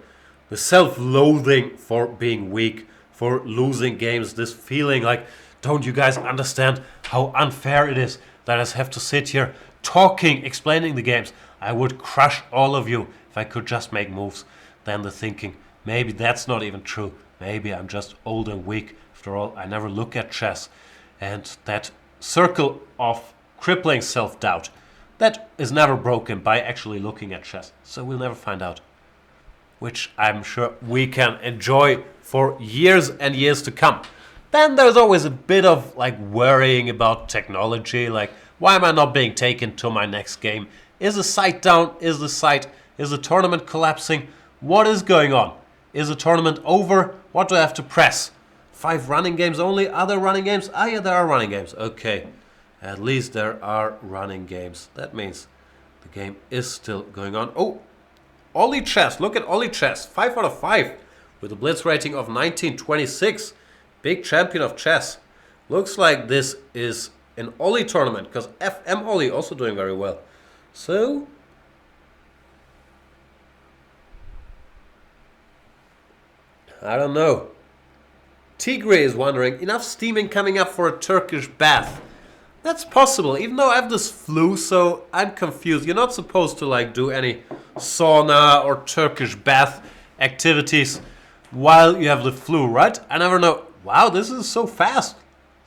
The self-loathing for being weak, for losing games, this feeling like, don't you guys understand how unfair it is that I have to sit here talking, explaining the games. I would crush all of you if I could just make moves. then the thinking, maybe that's not even true. Maybe I'm just old and weak. After all, I never look at chess. And that circle of crippling self-doubt, that is never broken by actually looking at chess. So we'll never find out. Which I'm sure we can enjoy for years and years to come. Then there's always a bit of worrying about technology, why am I not being taken to my next game? Is the site down? Is the tournament collapsing? What is going on? Is the tournament over? What do I have to press? 5 running games only? Are there running games? Ah, yeah, there are running games. Okay, at least there are running games. That means the game is still going on. Oh, Ollie Chess. Look at Ollie Chess. 5 out of 5 with a blitz rating of 1926. Big champion of chess. Looks like this is an Ollie tournament because FM Ollie also doing very well. So, I don't know. Tigre is wondering, enough steaming coming up for a Turkish bath. That's possible, even though I have this flu, so I'm confused. You're not supposed to do any sauna or Turkish bath activities while you have the flu, right? I never know. Wow, this is so fast.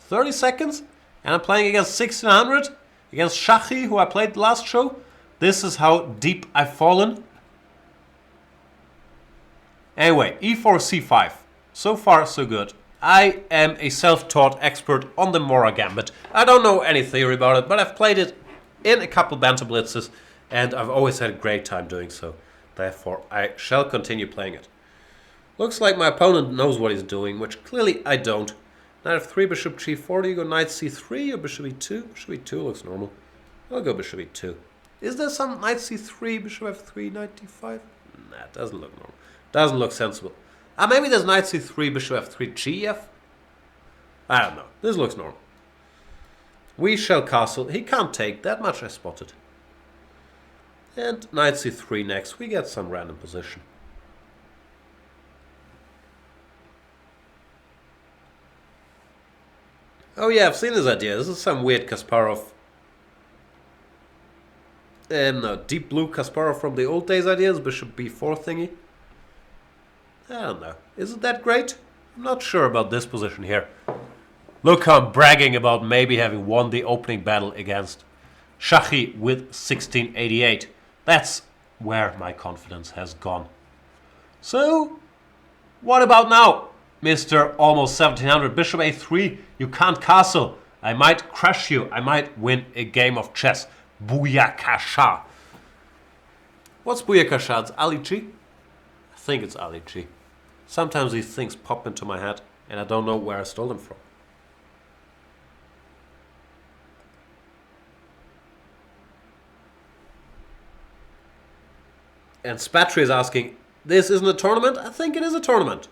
30 seconds? And I'm playing against 1600? Against Chucky, who I played last show? This is how deep I've fallen. Anyway, e4, c5. So far, so good. I am a self-taught expert on the Mora Gambit. I don't know any theory about it, but I've played it in a couple Banter Blitzes, and I've always had a great time doing so. Therefore, I shall continue playing it. Looks like my opponent knows what he's doing, which clearly I don't. Knight f3, bishop g4. Do you go knight c3 or bishop e2? Bishop e2 looks normal. I'll go bishop e2. Is there some knight c3, bishop f3, knight d5? Nah, it doesn't look normal. Doesn't look sensible. Maybe there's knight c3, bishop f3, gf? I don't know. This looks normal. We shall castle. He can't take. That much I spotted. And knight c3 next. We get some random position. Oh yeah, I've seen this idea. This is some weird Kasparov. No, deep blue Kasparov from the old days ideas. Bishop b4 thingy. I don't know. Is it that great? I'm not sure about this position here. Look how I'm bragging about maybe having won the opening battle against Chucky with 1688. That's where my confidence has gone. So, what about now, Mr. Almost 1700? Bishop a3, you can't castle. I might crush you. I might win a game of chess. Booyakasha. What's Booyakasha? It's Ali G? I think it's Ali G. Sometimes these things pop into my head and I don't know where I stole them from. And Spatry is asking, this isn't a tournament? I think it is a tournament.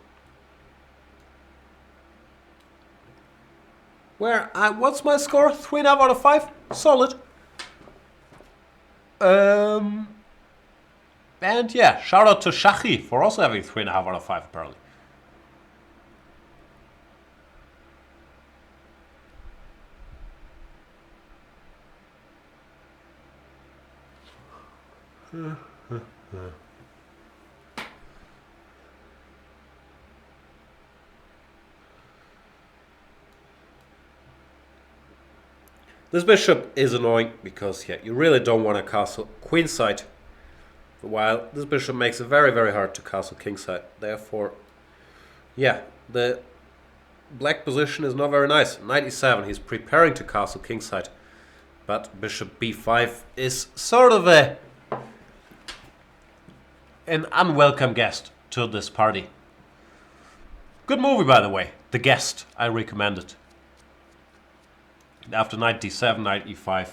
What's my score? 3.5 out of 5? Solid. And yeah, shout out to Chucky for also having 3.5 out of 5 apparently. This bishop is annoying because you really don't want to castle queenside. While this bishop makes it very, very hard to castle kingside. Therefore, the black position is not very nice. Knight e7, he's preparing to castle kingside. But bishop b5 is sort of an unwelcome guest to this party. Good movie, by the way. The Guest. I recommend it. After knight d7, knight e5.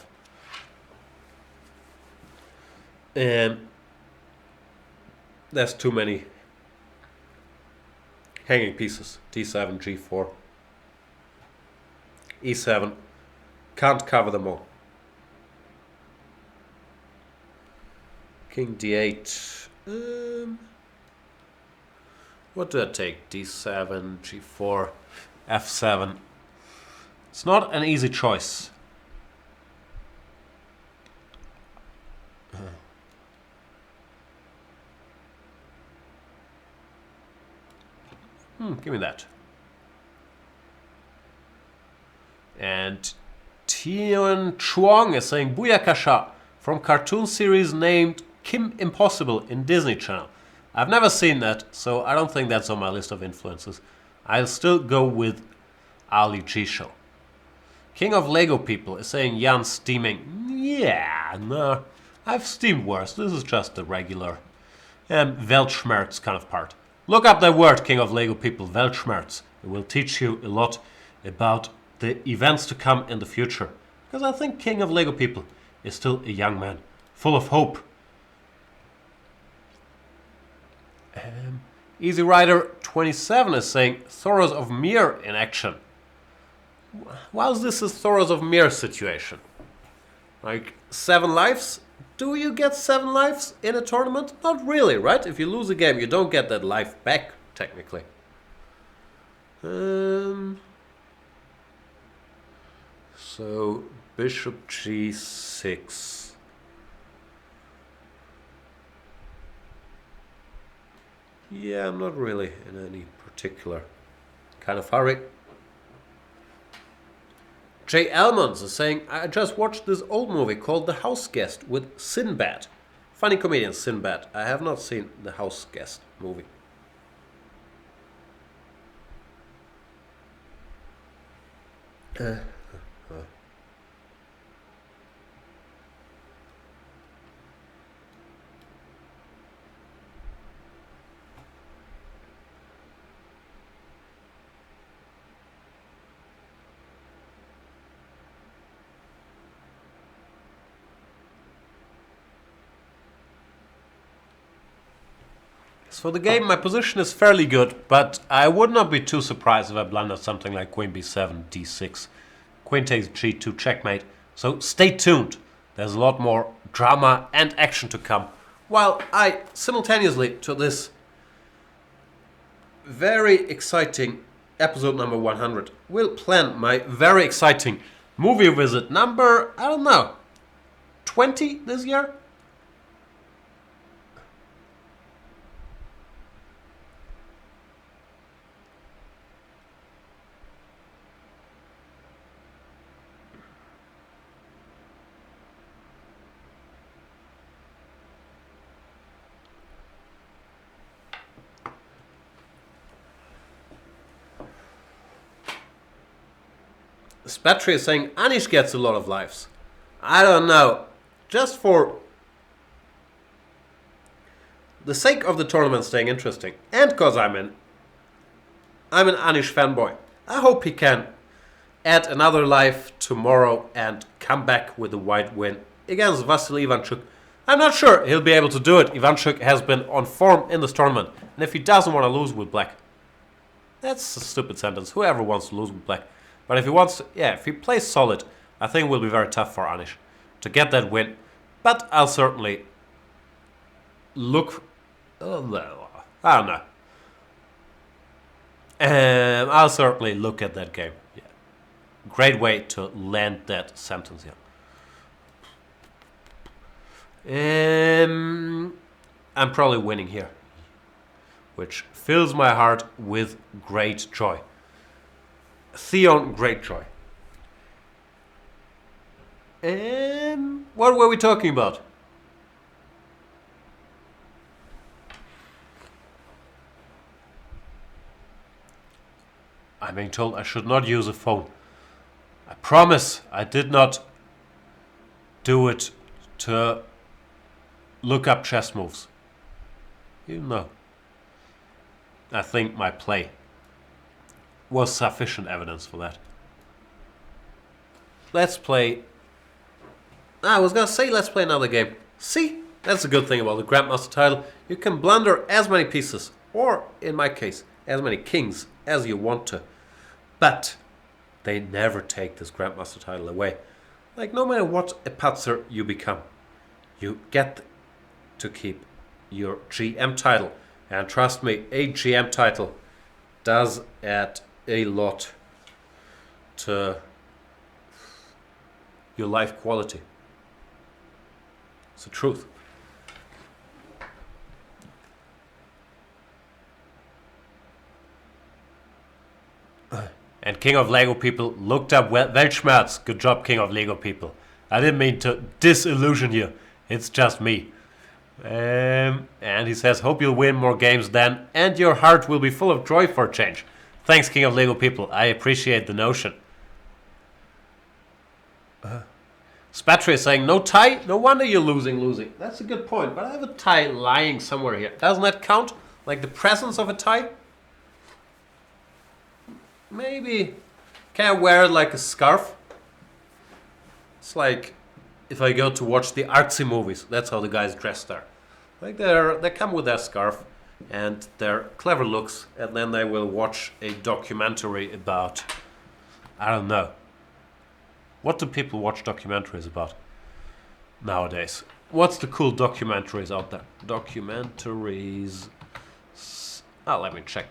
There's too many hanging pieces. d7, g4, e7. Can't cover them all. King d8. What do I take? d7, g4, f7. It's not an easy choice. Give me that. And Tian Chuang is saying Booyakasha from cartoon series named Kim Impossible in Disney Channel. I've never seen that, so I don't think that's on my list of influences. I'll still go with Ali G Show. King of Lego People is saying Jan steaming. Yeah, no. I've steamed worse. This is just the regular Weltschmerz kind of part. Look up that word, King of Lego People, Weltschmerz. It will teach you a lot about the events to come in the future. Because I think King of Lego People is still a young man, full of hope. Easy Rider 27 is saying Thoros of Mir in action. Whilst this is Thoros of Mir situation, like 7 lives, do you get 7 lives in a tournament? Not really, right? If you lose a game, you don't get that life back, technically. So, Bishop G6. Yeah, I'm not really in any particular kind of hurry. Jay Almonds is saying, I just watched this old movie called The House Guest with Sinbad. Funny comedian Sinbad. I have not seen The House Guest movie. For the game, my position is fairly good, but I would not be too surprised if I blundered something like Queen B7, D6. Queen takes G2, checkmate. So stay tuned. There's a lot more drama and action to come. While I, simultaneously to this very exciting episode number 100, will plan my very exciting movie visit number, I don't know, 20 this year? Spatry is saying Anish gets a lot of lives. I don't know. Just for the sake of the tournament staying interesting, and because I'm an Anish fanboy, I hope he can add another life tomorrow and come back with a white win against Vasily Ivanchuk. I'm not sure he'll be able to do it. Ivanchuk has been on form in this tournament, and if he doesn't want to lose with black, that's a stupid sentence. Whoever wants to lose with black. But if he wants to, if he plays solid, I think it will be very tough for Anish to get that win. But I'll certainly look, I don't know. I'll certainly look at that game. Yeah, great way to land that sentence here. I'm probably winning here, which fills my heart with great joy. Theon Greatjoy. What were we talking about? I'm being told I should not use a phone. I promise I did not do it to look up chess moves. You know. I think my play was sufficient evidence for that. Let's play. I was gonna say let's play another game. See, that's a good thing about the Grandmaster title. You can blunder as many pieces, or in my case, as many kings as you want to. But they never take this Grandmaster title away. Like, no matter what a putzer you become, you get to keep your GM title. And trust me, a GM title does add a lot to your life quality. It's the truth. And King of Lego people looked up Weltschmerz. Good job, King of Lego people. I didn't mean to disillusion you. It's just me. And he says, hope you'll win more games then, and your heart will be full of joy for a change. Thanks, King of Lego people. I appreciate the notion. Spatry is saying, no tie? No wonder you're losing. That's a good point, but I have a tie lying somewhere here. Doesn't that count? Like the presence of a tie? Maybe. Can I wear it like a scarf? It's like if I go to watch the artsy movies. That's how the guys dressed are. Like they come with their scarf and their clever looks, and then they will watch a documentary about, I don't know. What do people watch documentaries about nowadays? What's the cool documentaries out there? Documentaries. Let me check.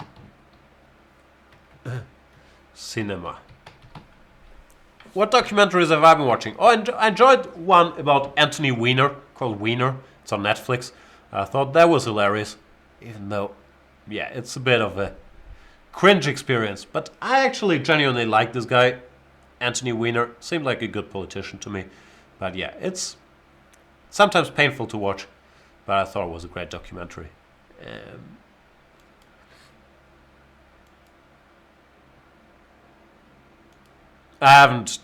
Cinema. What documentaries have I been watching? Oh, I enjoyed one about Anthony Weiner, called Weiner. It's on Netflix. I thought that was hilarious. Even though, yeah, it's a bit of a cringe experience. But I actually genuinely like this guy. Anthony Weiner seemed like a good politician to me. But yeah, it's sometimes painful to watch. But I thought it was a great documentary. I haven't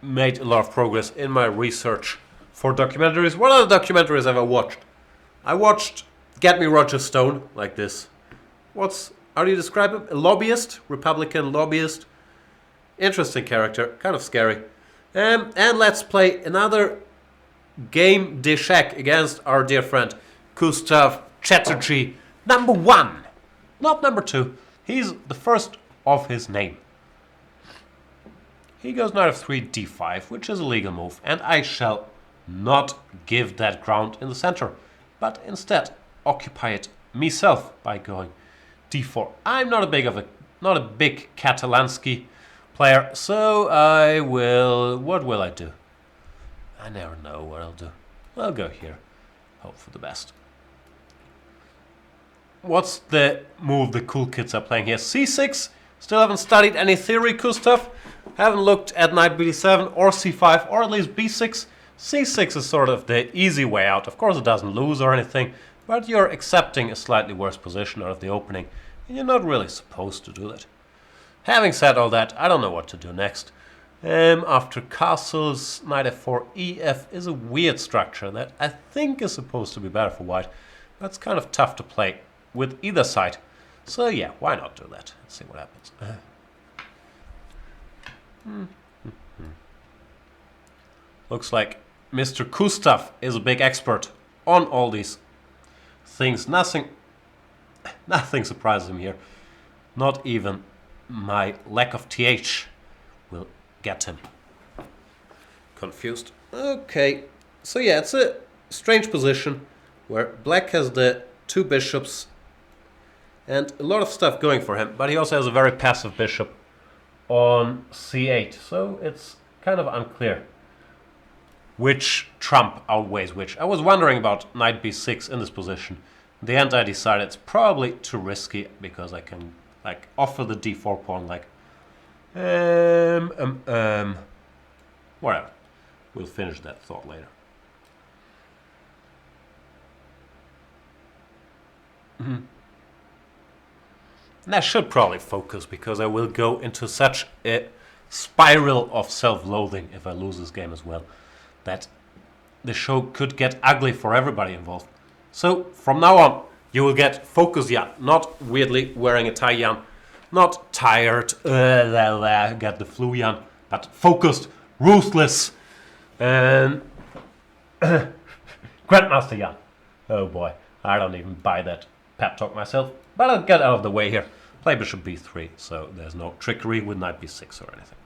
made a lot of progress in my research for documentaries. What other documentaries have I watched? I watched Get Me Roger Stone, like this. How do you describe him? A lobbyist? Republican lobbyist? Interesting character, kind of scary. And let's play another game d'échecs against our dear friend Gustav Chatterjee. Number 1, not number 2. He's the first of his name. He goes knight of 3, d5, which is a legal move, and I shall not give that ground in the center, but instead occupy it myself by going d4. I'm not a big Catalansky player, so what will I do? I never know what I'll do. I'll go here, hope for the best. What's the move the cool kids are playing here? c6. Still haven't studied any theory, Gustav. Haven't looked at knight b7 or c5 or at least b6. c6 is sort of the easy way out. Of course it doesn't lose or anything, but you're accepting a slightly worse position out of the opening, and you're not really supposed to do that. Having said all that, I don't know what to do next. After castles, knight f4, ef is a weird structure that I think is supposed to be better for white. That's kind of tough to play with either side. So yeah, why not do that? Let's see what happens. Looks like Mr. Gustav is a big expert on all these things. Nothing surprises him here. Not even my lack of TH will get him confused. Okay, so yeah, it's a strange position where black has the 2 bishops and a lot of stuff going for him, but he also has a very passive bishop on c8, so it's kind of unclear which trump outweighs which. I was wondering about knight b6 in this position. In the end I decided it's probably too risky because I can like offer the d4 pawn like whatever. We'll finish that thought later. And I should probably focus because I will go into such a spiral of self-loathing if I lose this game as well, that the show could get ugly for everybody involved. So from now on, you will get focused Jan, not weirdly wearing a tie Jan, not tired, get the flu Jan, but focused, ruthless, and Grandmaster Jan. Oh boy, I don't even buy that pep talk myself, but I'll get out of the way here. Play bishop b3, so there's no trickery with knight b6 or anything.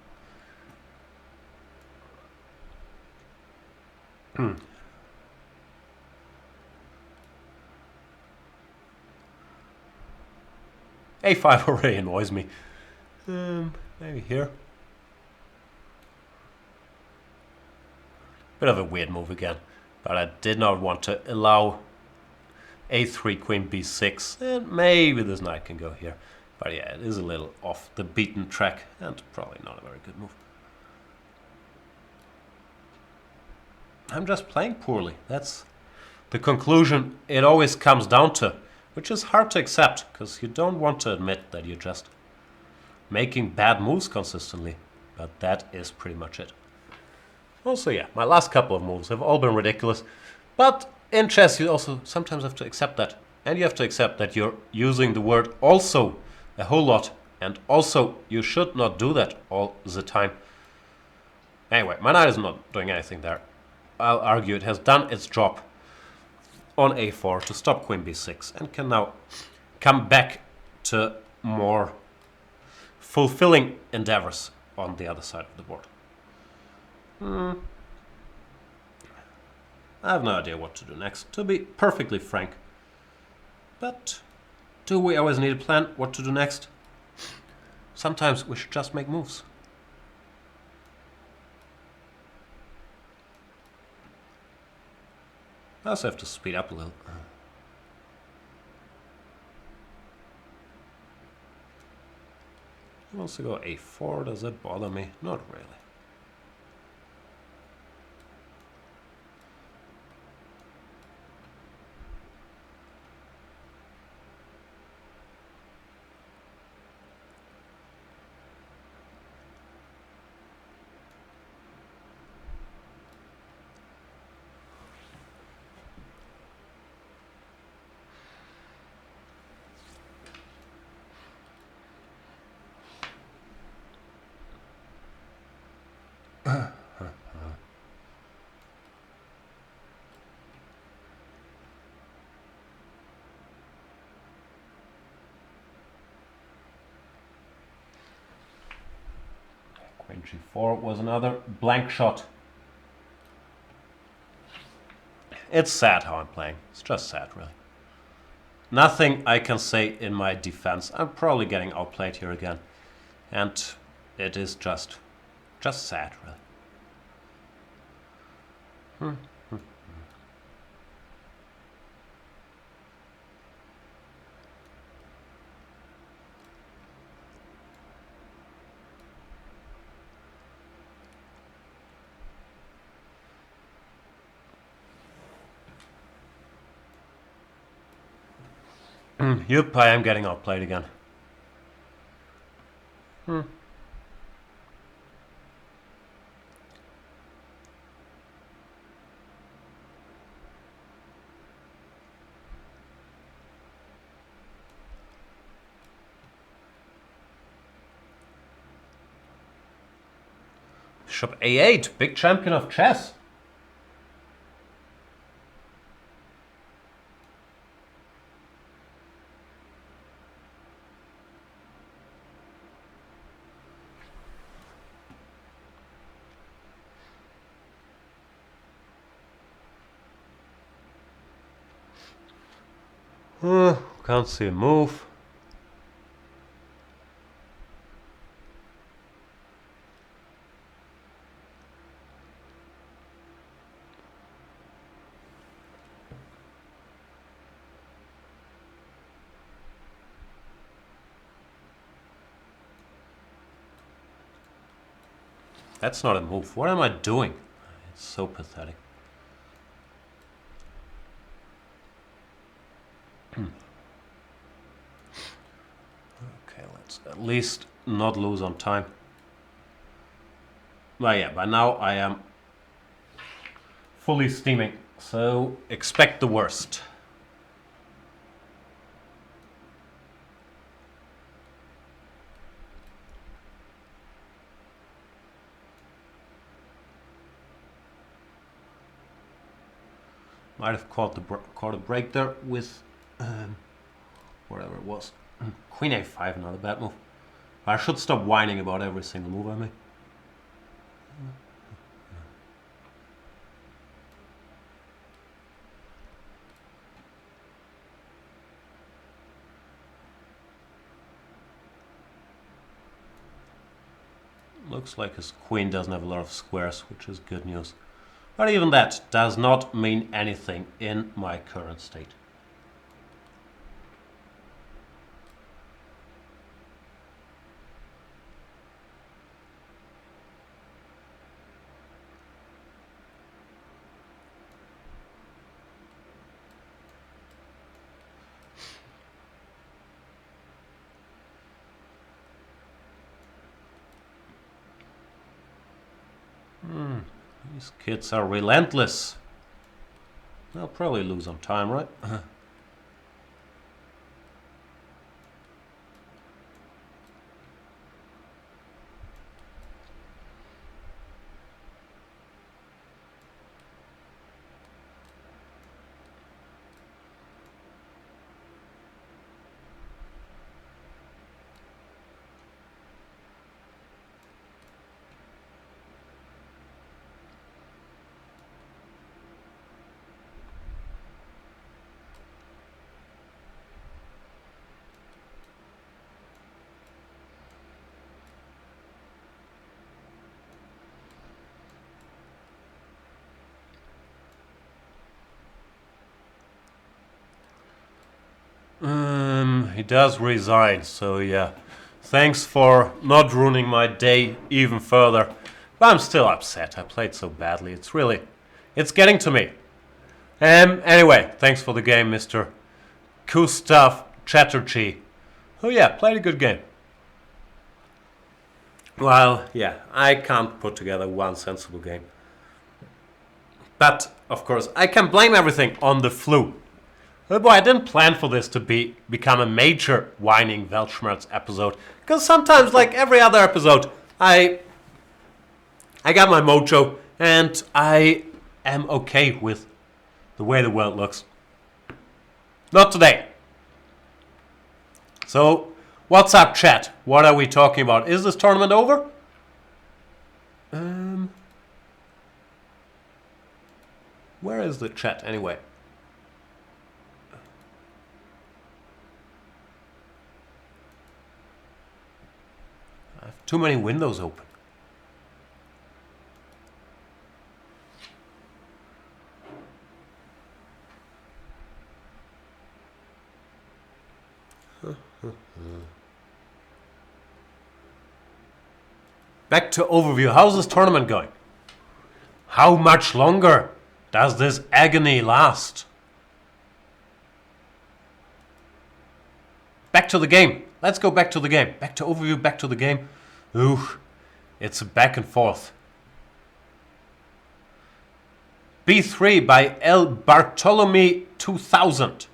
a5 already annoys me. Maybe here. Bit of a weird move again, but I did not want to allow a3, queen b6, and maybe this knight can go here. But yeah, it is a little off the beaten track and probably not a very good move. I'm just playing poorly. That's the conclusion it always comes down to, which is hard to accept because you don't want to admit that you're just making bad moves consistently. But that is pretty much it. Also, yeah, my last couple of moves have all been ridiculous. But in chess, you also sometimes have to accept that. And you have to accept that you're using the word also a whole lot. And also, you should not do that all the time. Anyway, my knight is not doing anything there. I'll argue it has done its job on a4 to stop queen b6 and can now come back to more fulfilling endeavors on the other side of the board. I have no idea what to do next, to be perfectly frank. But do we always need a plan what to do next? Sometimes we should just make moves. I also have to speed up a little. He wants to go a4. Does that bother me? Not really. Queen g4 was another blank shot. It's sad how I'm playing. It's just sad, really. Nothing I can say in my defense. I'm probably getting outplayed here again. And it is just sad, really. Yup, I am getting outplayed again. Bishop a8, big champion of chess. Can't see a move. That's not a move. What am I doing? It's so pathetic. Okay, let's at least not lose on time. Well, yeah, by now I am fully steaming, so expect the worst. Might have caught a break there with whatever it was. Queen a5, another bad move. I should stop whining about every single move I make. Looks like his queen doesn't have a lot of squares, which is good news. But even that does not mean anything in my current state. These kids are relentless. They'll probably lose on time, right? He does resign, so yeah. Thanks for not ruining my day even further. But I'm still upset. I played so badly. It's getting to me. Anyway, thanks for the game, Mr. Chatterjee. Oh yeah, played a good game. Well, yeah, I can't put together one sensible game. But, of course, I can blame everything on the flu. Oh boy, I didn't plan for this to become a major whining Weltschmerz episode. Because sometimes, like every other episode, I got my mojo and I am okay with the way the world looks. Not today. So, what's up, chat? What are we talking about? Is this tournament over? Where is the chat anyway? I have too many windows open. Back to overview. How's this tournament going? How much longer does this agony last? Back to the game. Let's go back to the game. Back to overview, back to the game. Ooh, it's a back and forth. B3 by Bartolome 2000.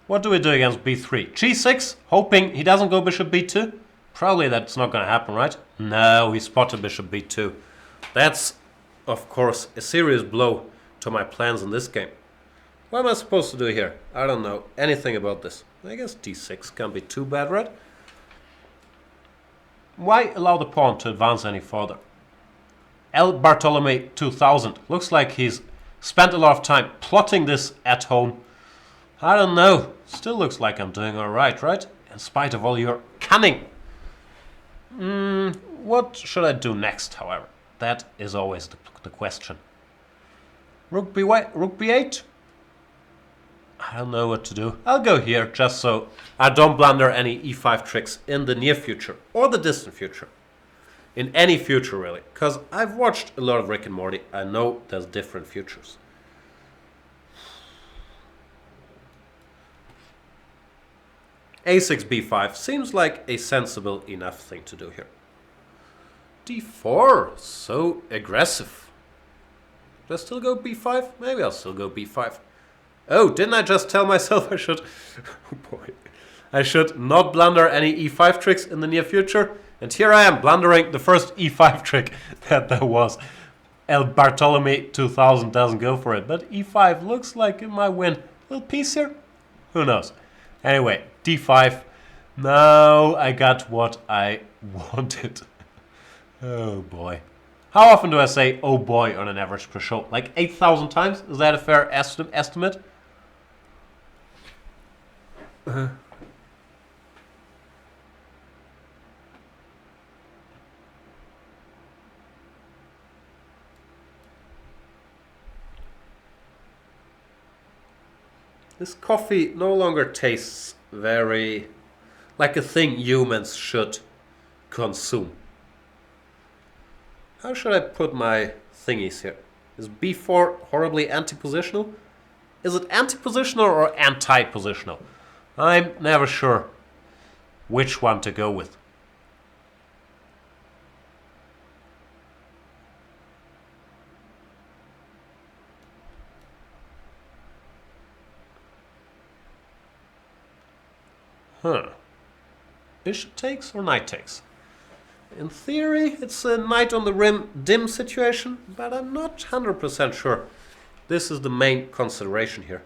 What do we do against B3? G6, hoping he doesn't go bishop B2. Probably that's not going to happen, right? No, he spotted bishop B2. That's, of course, a serious blow to my plans in this game. What am I supposed to do here? I don't know anything about this. I guess D6 can't be too bad, right? Why allow the pawn to advance any further? Bartolome 2000. Looks like he's spent a lot of time plotting this at home. I don't know. Still looks like I'm doing alright, right? In spite of all your cunning. What should I do next, however? That is always the question. Rook B8? I don't know what to do. I'll go here just so I don't blunder any e5 tricks in the near future or the distant future. In any future, really. Because I've watched a lot of Rick and Morty. I know there's different futures. A6, B5 seems like a sensible enough thing to do here. D4, so aggressive. Should I still go B5? Maybe I'll still go B5. Oh, didn't I just tell myself I should... Oh boy. I should not blunder any E5 tricks in the near future? And here I am, blundering the first E5 trick that there was. Bartolome 2000 doesn't go for it, but E5 looks like it might win. Little piece here? Who knows? Anyway, D5. Now I got what I wanted. Oh boy. How often do I say oh boy on an average per show? Like 8,000 times? Is that a fair estimate? This coffee no longer tastes very like a thing humans should consume. How should I put my thingies here? Is B4 horribly anti-positional? Is it anti-positional or anti-positional? I'm never sure which one to go with. Huh. Bishop takes or knight takes? In theory, it's a knight on the rim dim situation, but I'm not 100% sure. This is the main consideration here.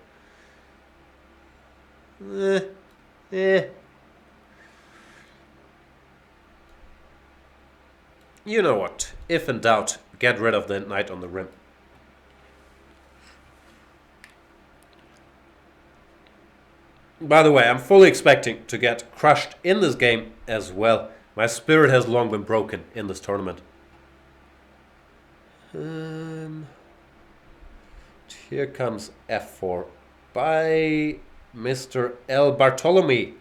You know what? If in doubt, get rid of the knight on the rim. By the way, I'm fully expecting to get crushed in this game as well. My spirit has long been broken in this tournament. Here comes f4 by Mr. L. Bartolome.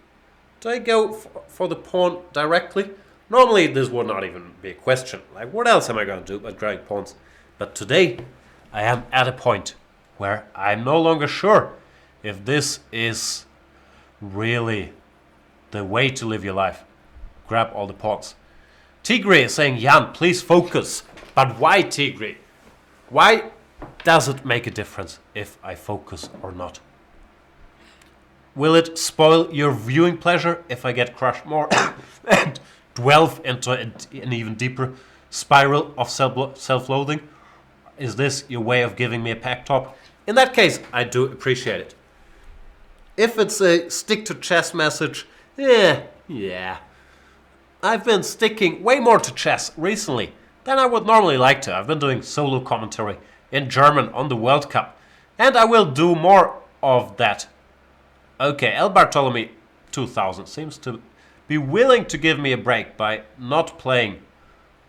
Do I go for the pawn directly? Normally this would not even be a question. Like, what else am I going to do but drag pawns? But today I am at a point where I'm no longer sure if this is really the way to live your life. Grab all the pawns. Tigre is saying, Jan, please focus. But why, Tigre? Why does it make a difference if I focus or not? Will it spoil your viewing pleasure if I get crushed more and delve into an even deeper spiral of self-loathing? Is this your way of giving me a pack top? In that case, I do appreciate it. If it's a stick to chess message, yeah. I've been sticking way more to chess recently than I would normally like to. I've been doing solo commentary in German on the World Cup, and I will do more of that. Okay, El Bartolome 2000 seems to be willing to give me a break by not playing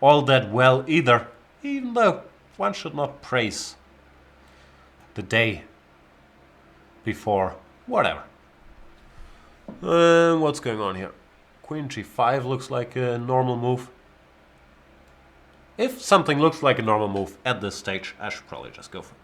all that well either, even though one should not praise the day before. Whatever. What's going on here? Queen g5 looks like a normal move. If something looks like a normal move at this stage, I should probably just go for it.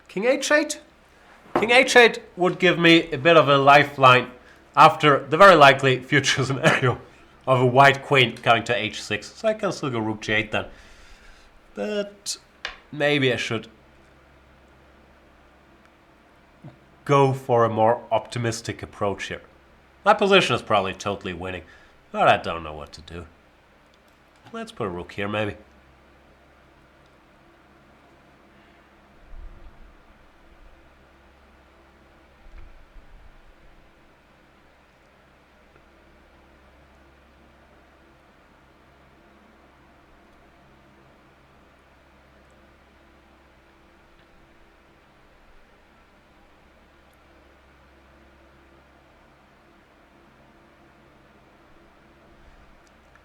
King h8? King h8 would give me a bit of a lifeline after the very likely future scenario of a white queen going to h6. So I can still go rook g8 then. But maybe I should go for a more optimistic approach here. My position is probably totally winning, but I don't know what to do. Let's put a rook here maybe.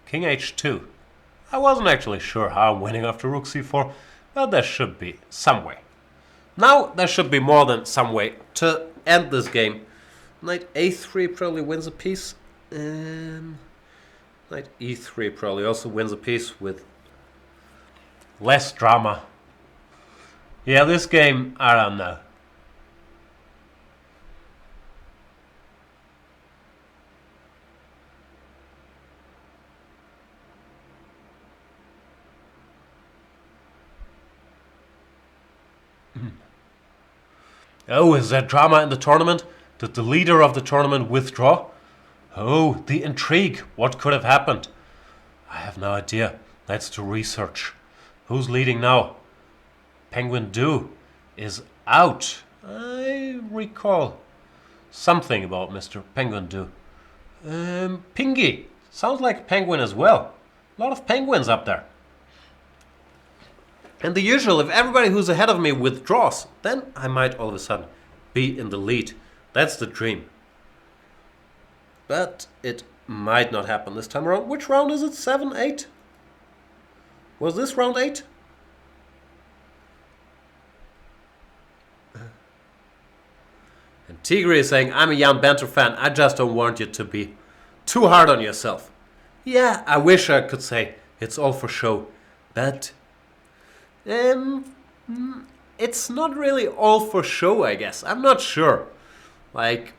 King h2. I wasn't actually sure how I'm winning after rook c4, but there should be some way. Now there should be more than some way to end this game. Knight a3 probably wins a piece. Knight e3 probably also wins a piece with less drama. Yeah, this game, I don't know. Oh, is there drama in the tournament? Did the leader of the tournament withdraw? Oh, the intrigue. What could have happened? I have no idea. Let's do research. Who's leading now? Penguin Do is out. I recall something about Mr. Penguin Do. Pingy. Sounds like penguin as well. A lot of penguins up there. And the usual, if everybody who's ahead of me withdraws, then I might all of a sudden be in the lead. That's the dream. But it might not happen this time around. Which round is it? 7, 8? Was this round 8? And Tigre is saying, I'm a young Banter fan. I just don't want you to be too hard on yourself. Yeah, I wish I could say It's all for show. But um, it's not really all for show, I guess. I'm not sure. Like,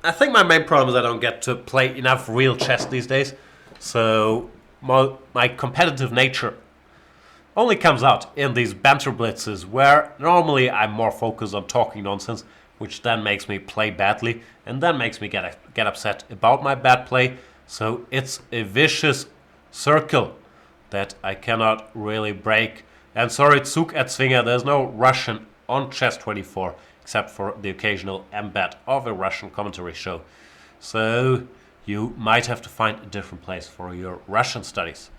I think my main problem is I don't get to play enough real chess these days. So my competitive nature only comes out in these banter blitzes, where normally I'm more focused on talking nonsense, which then makes me play badly, and then makes me get upset about my bad play. So it's a vicious circle that I cannot really break. And sorry, Zug Erzwinger, there's no Russian on Chess 24, except for the occasional embed of a Russian commentary show. So you might have to find a different place for your Russian studies.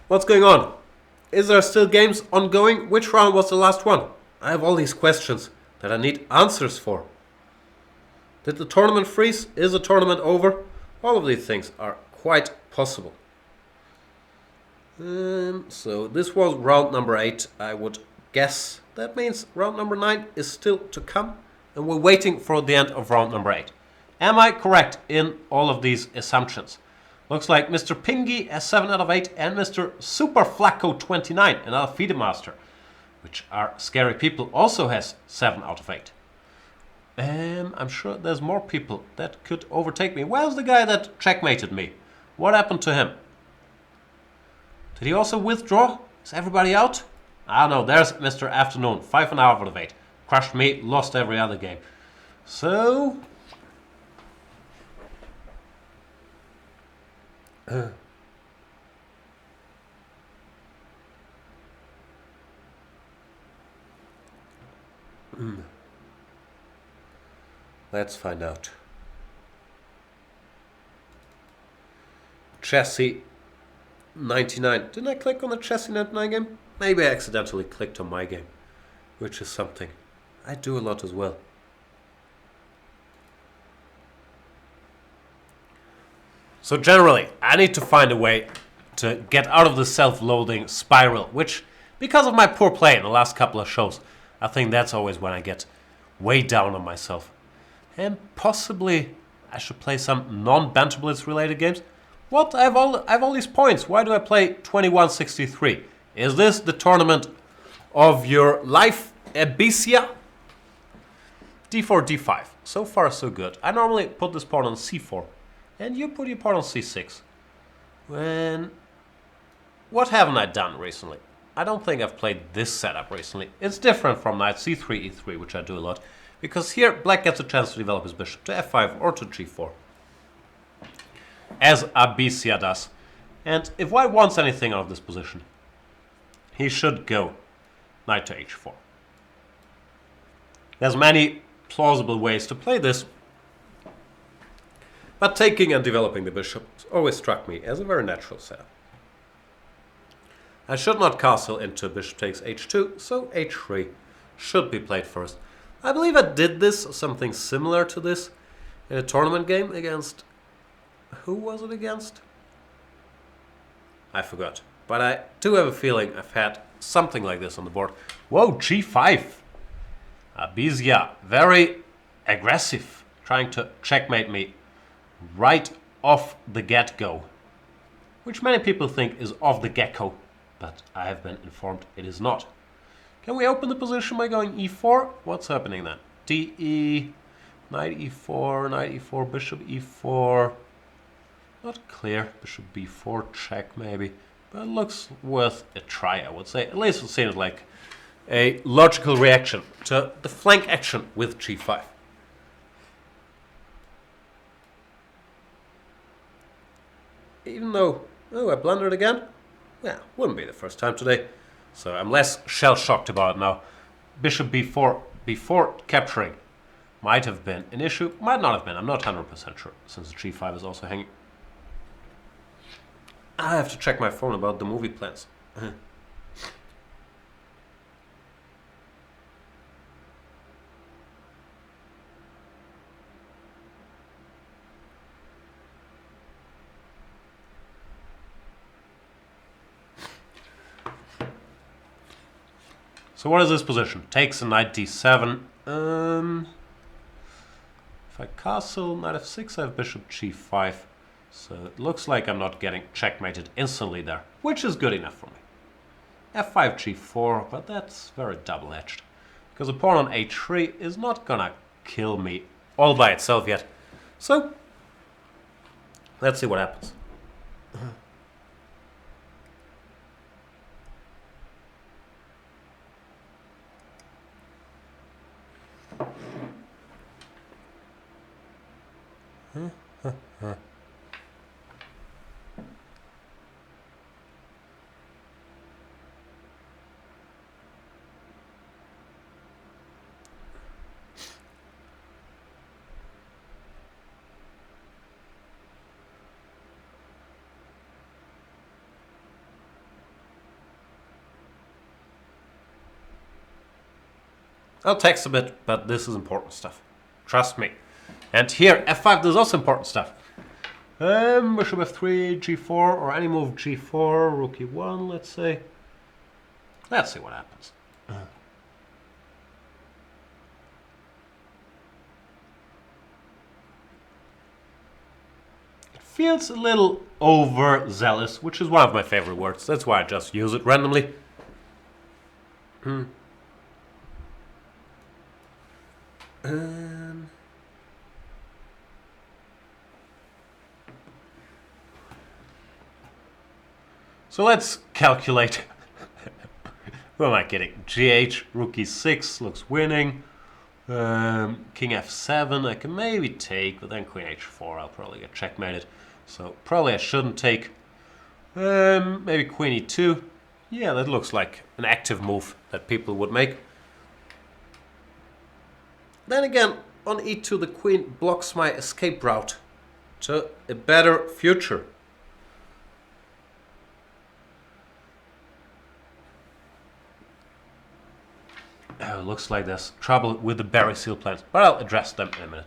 What's going on? Is there still games ongoing? Which round was the last one? I have all these questions that I need answers for. Did the tournament freeze? Is the tournament over? All of these things are quite possible. So this was round number 8. I would guess that means round number 9 is still to come. And we're waiting for the end of round number 8. Am I correct in all of these assumptions? Looks like Mr. Pingy has 7 out of 8 and Mr. Super Flacco 29, another FIDE master, which are scary people, also has 7 out of 8. I'm sure there's more people that could overtake me. Where's the guy that checkmated me? What happened to him? Did he also withdraw? Is everybody out? I don't know. There's Mr. Afternoon, 5 out of 8. Crushed me, lost every other game. So... Let's find out. Chassis 99. Didn't I click on the Chassis 99 game? Maybe I accidentally clicked on my game, which is something I do a lot as well. So generally, I need to find a way to get out of the self-loathing spiral, which, because of my poor play in the last couple of shows, I think that's always when I get way down on myself. And possibly I should play some non-Banter Blitz related games. What? I have all these points. Why do I play 2163? Is this the tournament of your life, Abysia? D4, D5. So far, so good. I normally put this pawn on C4. And you put your pawn on C6. What haven't I done recently? I don't think I've played this setup recently. It's different from knight C3, E3, which I do a lot. Because here, black gets a chance to develop his bishop to F5 or to G4. As Abysia does. And if white wants anything out of this position, he should go knight to H4. There's many plausible ways to play this. But taking and developing the bishop always struck me as a very natural setup. I should not castle into bishop takes h2, so h3 should be played first. I believe I did this, something similar to this, in a tournament game against... Who was it against? I forgot. But I do have a feeling I've had something like this on the board. Whoa, g5! Abysia, very aggressive, trying to checkmate me right off the get-go, which many people think is off the get-go, but I have been informed it is not. Can we open the position by going e4? What's happening then? DE, knight e4, bishop e4. Not clear. Bishop b4 check maybe, but it looks worth a try, I would say. At least it seems like a logical reaction to the flank action with g5. Even though, I blundered again? Yeah, wouldn't be the first time today. So I'm less shell-shocked about it now. Bishop b4 before capturing might have been an issue, might not have been. I'm not 100% sure, since the g5 is also hanging. I have to check my phone about the movie plans. So what is this position? Takes a knight d7. If I castle knight f6, I have bishop g5. So it looks like I'm not getting checkmated instantly there, which is good enough for me. f5, g4, but that's very double-edged. Because a pawn on h3 is not gonna kill me all by itself yet. So, let's see what happens. I'll text a bit, but this is important stuff. Trust me. And here, f5, there's also important stuff. Bishop f3, g4, or any move g4, rook e1, let's say. Let's see what happens. It feels a little overzealous, which is one of my favorite words. That's why I just use it randomly. So let's calculate. Who am I getting? GH, rook e6 looks winning. King f7 I can maybe take, but then queen h4 I'll probably get checkmated. So probably I shouldn't take. Maybe queen e2. Yeah, that looks like an active move that people would make. Then again, on e2 the queen blocks my escape route to a better future. Oh, looks like there's trouble with the berry seal plans, but I'll address them in a minute.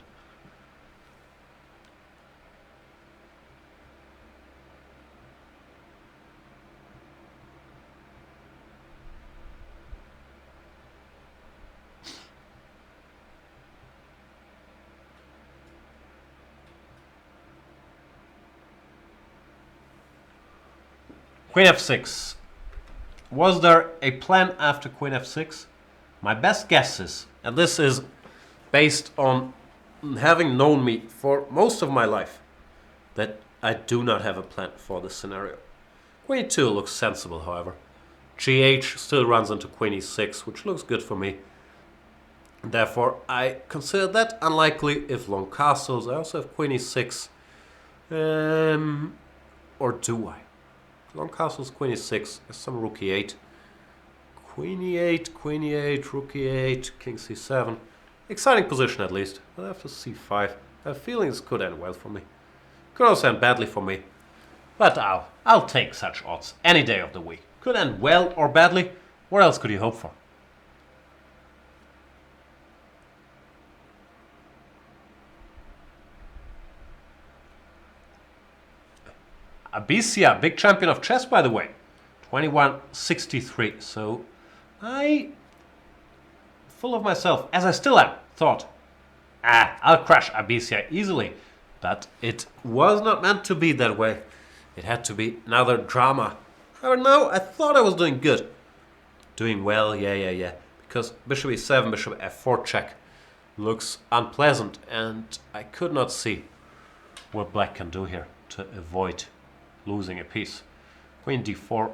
Queen f6. Was there a plan after queen f6? My best guess is, and this is based on having known me for most of my life, that I do not have a plan for this scenario. Queen e2 looks sensible, however. GH still runs into queen e6, which looks good for me. Therefore, I consider that unlikely if long castles. I also have queen e6. Or do I? Long castles, queen e6, there's some rook e8. Queen e8, rook e8, king c7. Exciting position at least. I'll have to c5. I have feelings could end well for me. Could also end badly for me. But I'll take such odds any day of the week. Could end well or badly. What else could you hope for? Abysia, big champion of chess by the way. 2163, so full of myself, as I still am, thought, I'll crush Abysia easily. But it was not meant to be that way. It had to be another drama. However, no, I thought I was doing good. Doing well, yeah. Because bishop e7, bishop f4 check looks unpleasant, and I could not see what black can do here to avoid losing a piece. Queen d4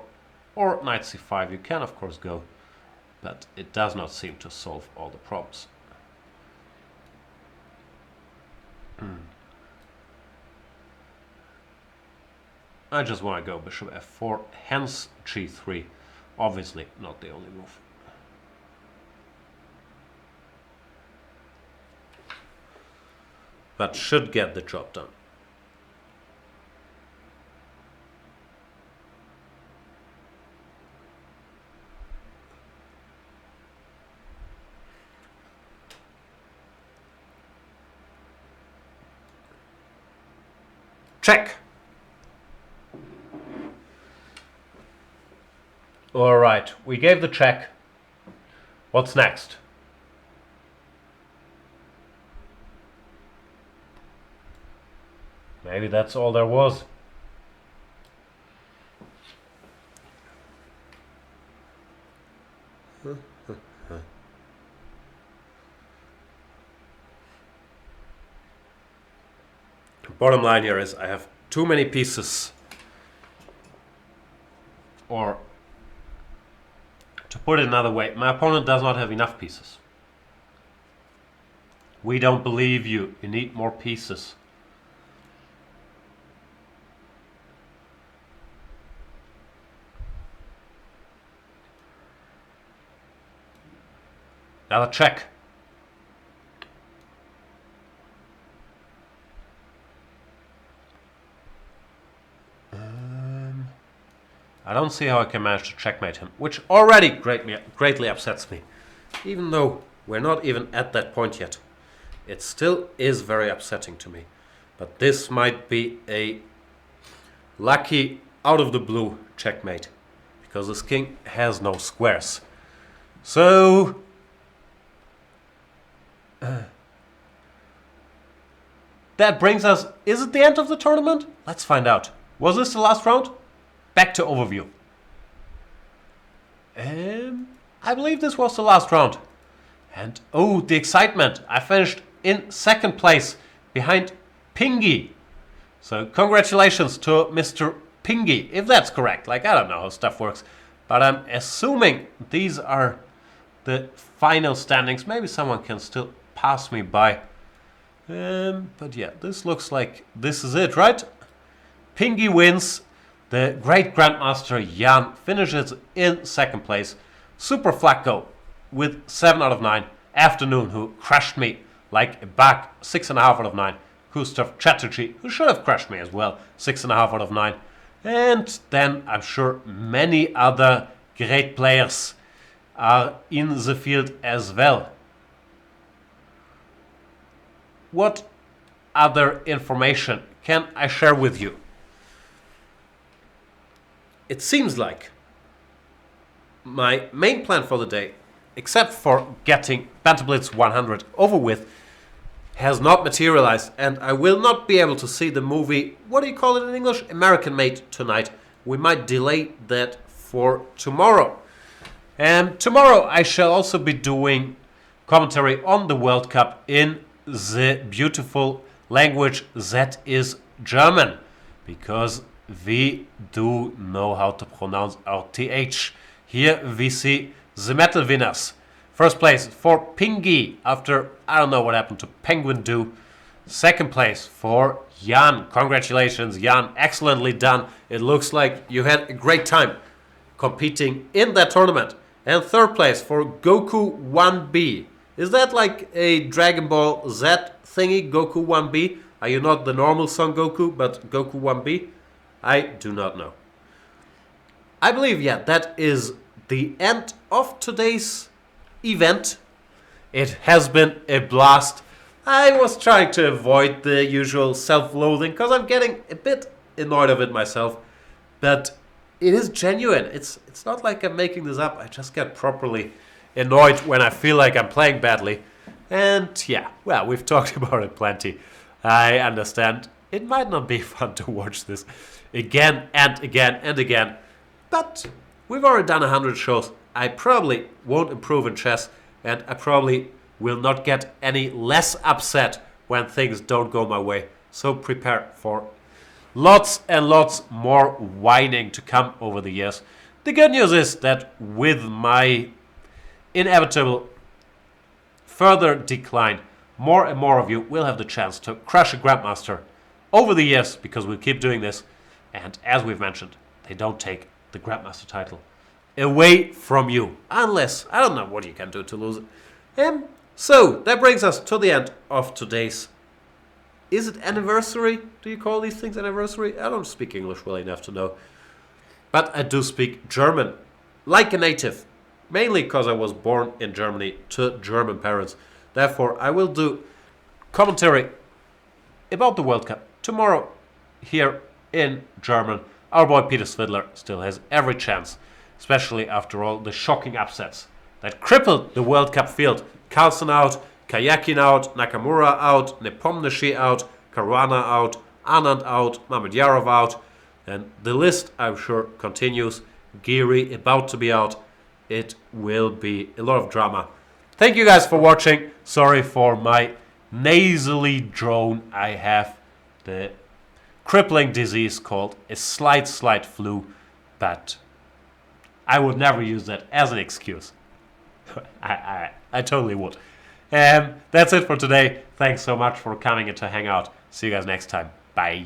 or knight c5, you can of course go, but it does not seem to solve all the problems. I just want to go bishop f4, hence g3. Obviously not the only move. But should get the job done. Check. All right, we gave the check. What's next? Maybe that's all there was. Bottom line here is I have too many pieces. Or, to put it another way, my opponent does not have enough pieces. We don't believe you. You need more pieces. Another check. I don't see how I can manage to checkmate him, which already greatly upsets me. Even though we're not even at that point yet. It still is very upsetting to me. But this might be a lucky out of the blue checkmate. Because this king has no squares. So that brings us... Is it the end of the tournament? Let's find out. Was this the last round? Back to overview. I believe this was the last round. And oh, the excitement. I finished in second place behind Pingy. So congratulations to Mr. Pingy, if that's correct. Like, I don't know how stuff works. But I'm assuming these are the final standings. Maybe someone can still pass me by. But yeah, this looks like this is it, right? Pingy wins. The great Grandmaster Jan finishes in second place. Super Flacco with 7 out of 9. Afternoon, who crushed me like a bug, 6.5 out of 9. Gustav Chatterjee, who should have crushed me as well, 6.5 out of 9. And then I'm sure many other great players are in the field as well. What other information can I share with you? It seems like my main plan for the day, except for getting Banter Blitz 100 over with, has not materialized, and I will not be able to see the movie, what do you call it in English? American Made tonight. We might delay that for tomorrow. And tomorrow I shall also be doing commentary on the World Cup in the beautiful language that is German, because we do know how to pronounce our TH. Here we see the medal winners. First place for Pingy after, I don't know what happened to Penguin Do. Second place for Jan. Congratulations, Jan. Excellently done. It looks like you had a great time competing in that tournament. And third place for Goku 1B. Is that like a Dragon Ball Z thingy, Goku 1B? Are you not the normal Son Goku, but Goku 1B? I do not know. I believe, yeah, that is the end of today's event. It has been a blast. I was trying to avoid the usual self-loathing because I'm getting a bit annoyed of it myself. But it is genuine. It's not like I'm making this up. I just get properly annoyed when I feel like I'm playing badly. And yeah, well, we've talked about it plenty. I understand. It might not be fun to watch this again and again and again. But we've already done 100 shows. I probably won't improve in chess. And I probably will not get any less upset when things don't go my way. So prepare for lots and lots more whining to come over the years. The good news is that with my inevitable further decline, more and more of you will have the chance to crush a Grandmaster over the years, because we'll keep doing this. And as we've mentioned, they don't take the Grandmaster title away from you. Unless, I don't know what you can do to lose it. So, that brings us to the end of today's... Is it anniversary? Do you call these things anniversary? I don't speak English well enough to know. But I do speak German, like a native. Mainly because I was born in Germany to German parents. Therefore, I will do commentary about the World Cup tomorrow here in German. Our boy Peter Svidler still has every chance, especially after all the shocking upsets that crippled the World Cup field. Carlsen out, Kayakin out, Nakamura out, Nepomniachtchi out, Caruana out, Anand out, Mamedyarov out, and the list, I'm sure, continues. Geary about to be out. It will be a lot of drama. Thank you guys for watching. Sorry for my nasally drone. I have the crippling disease called a slight flu, but I would never use that as an excuse. I totally would. That's it for today. Thanks so much for coming and to hang out. See you guys next time. Bye.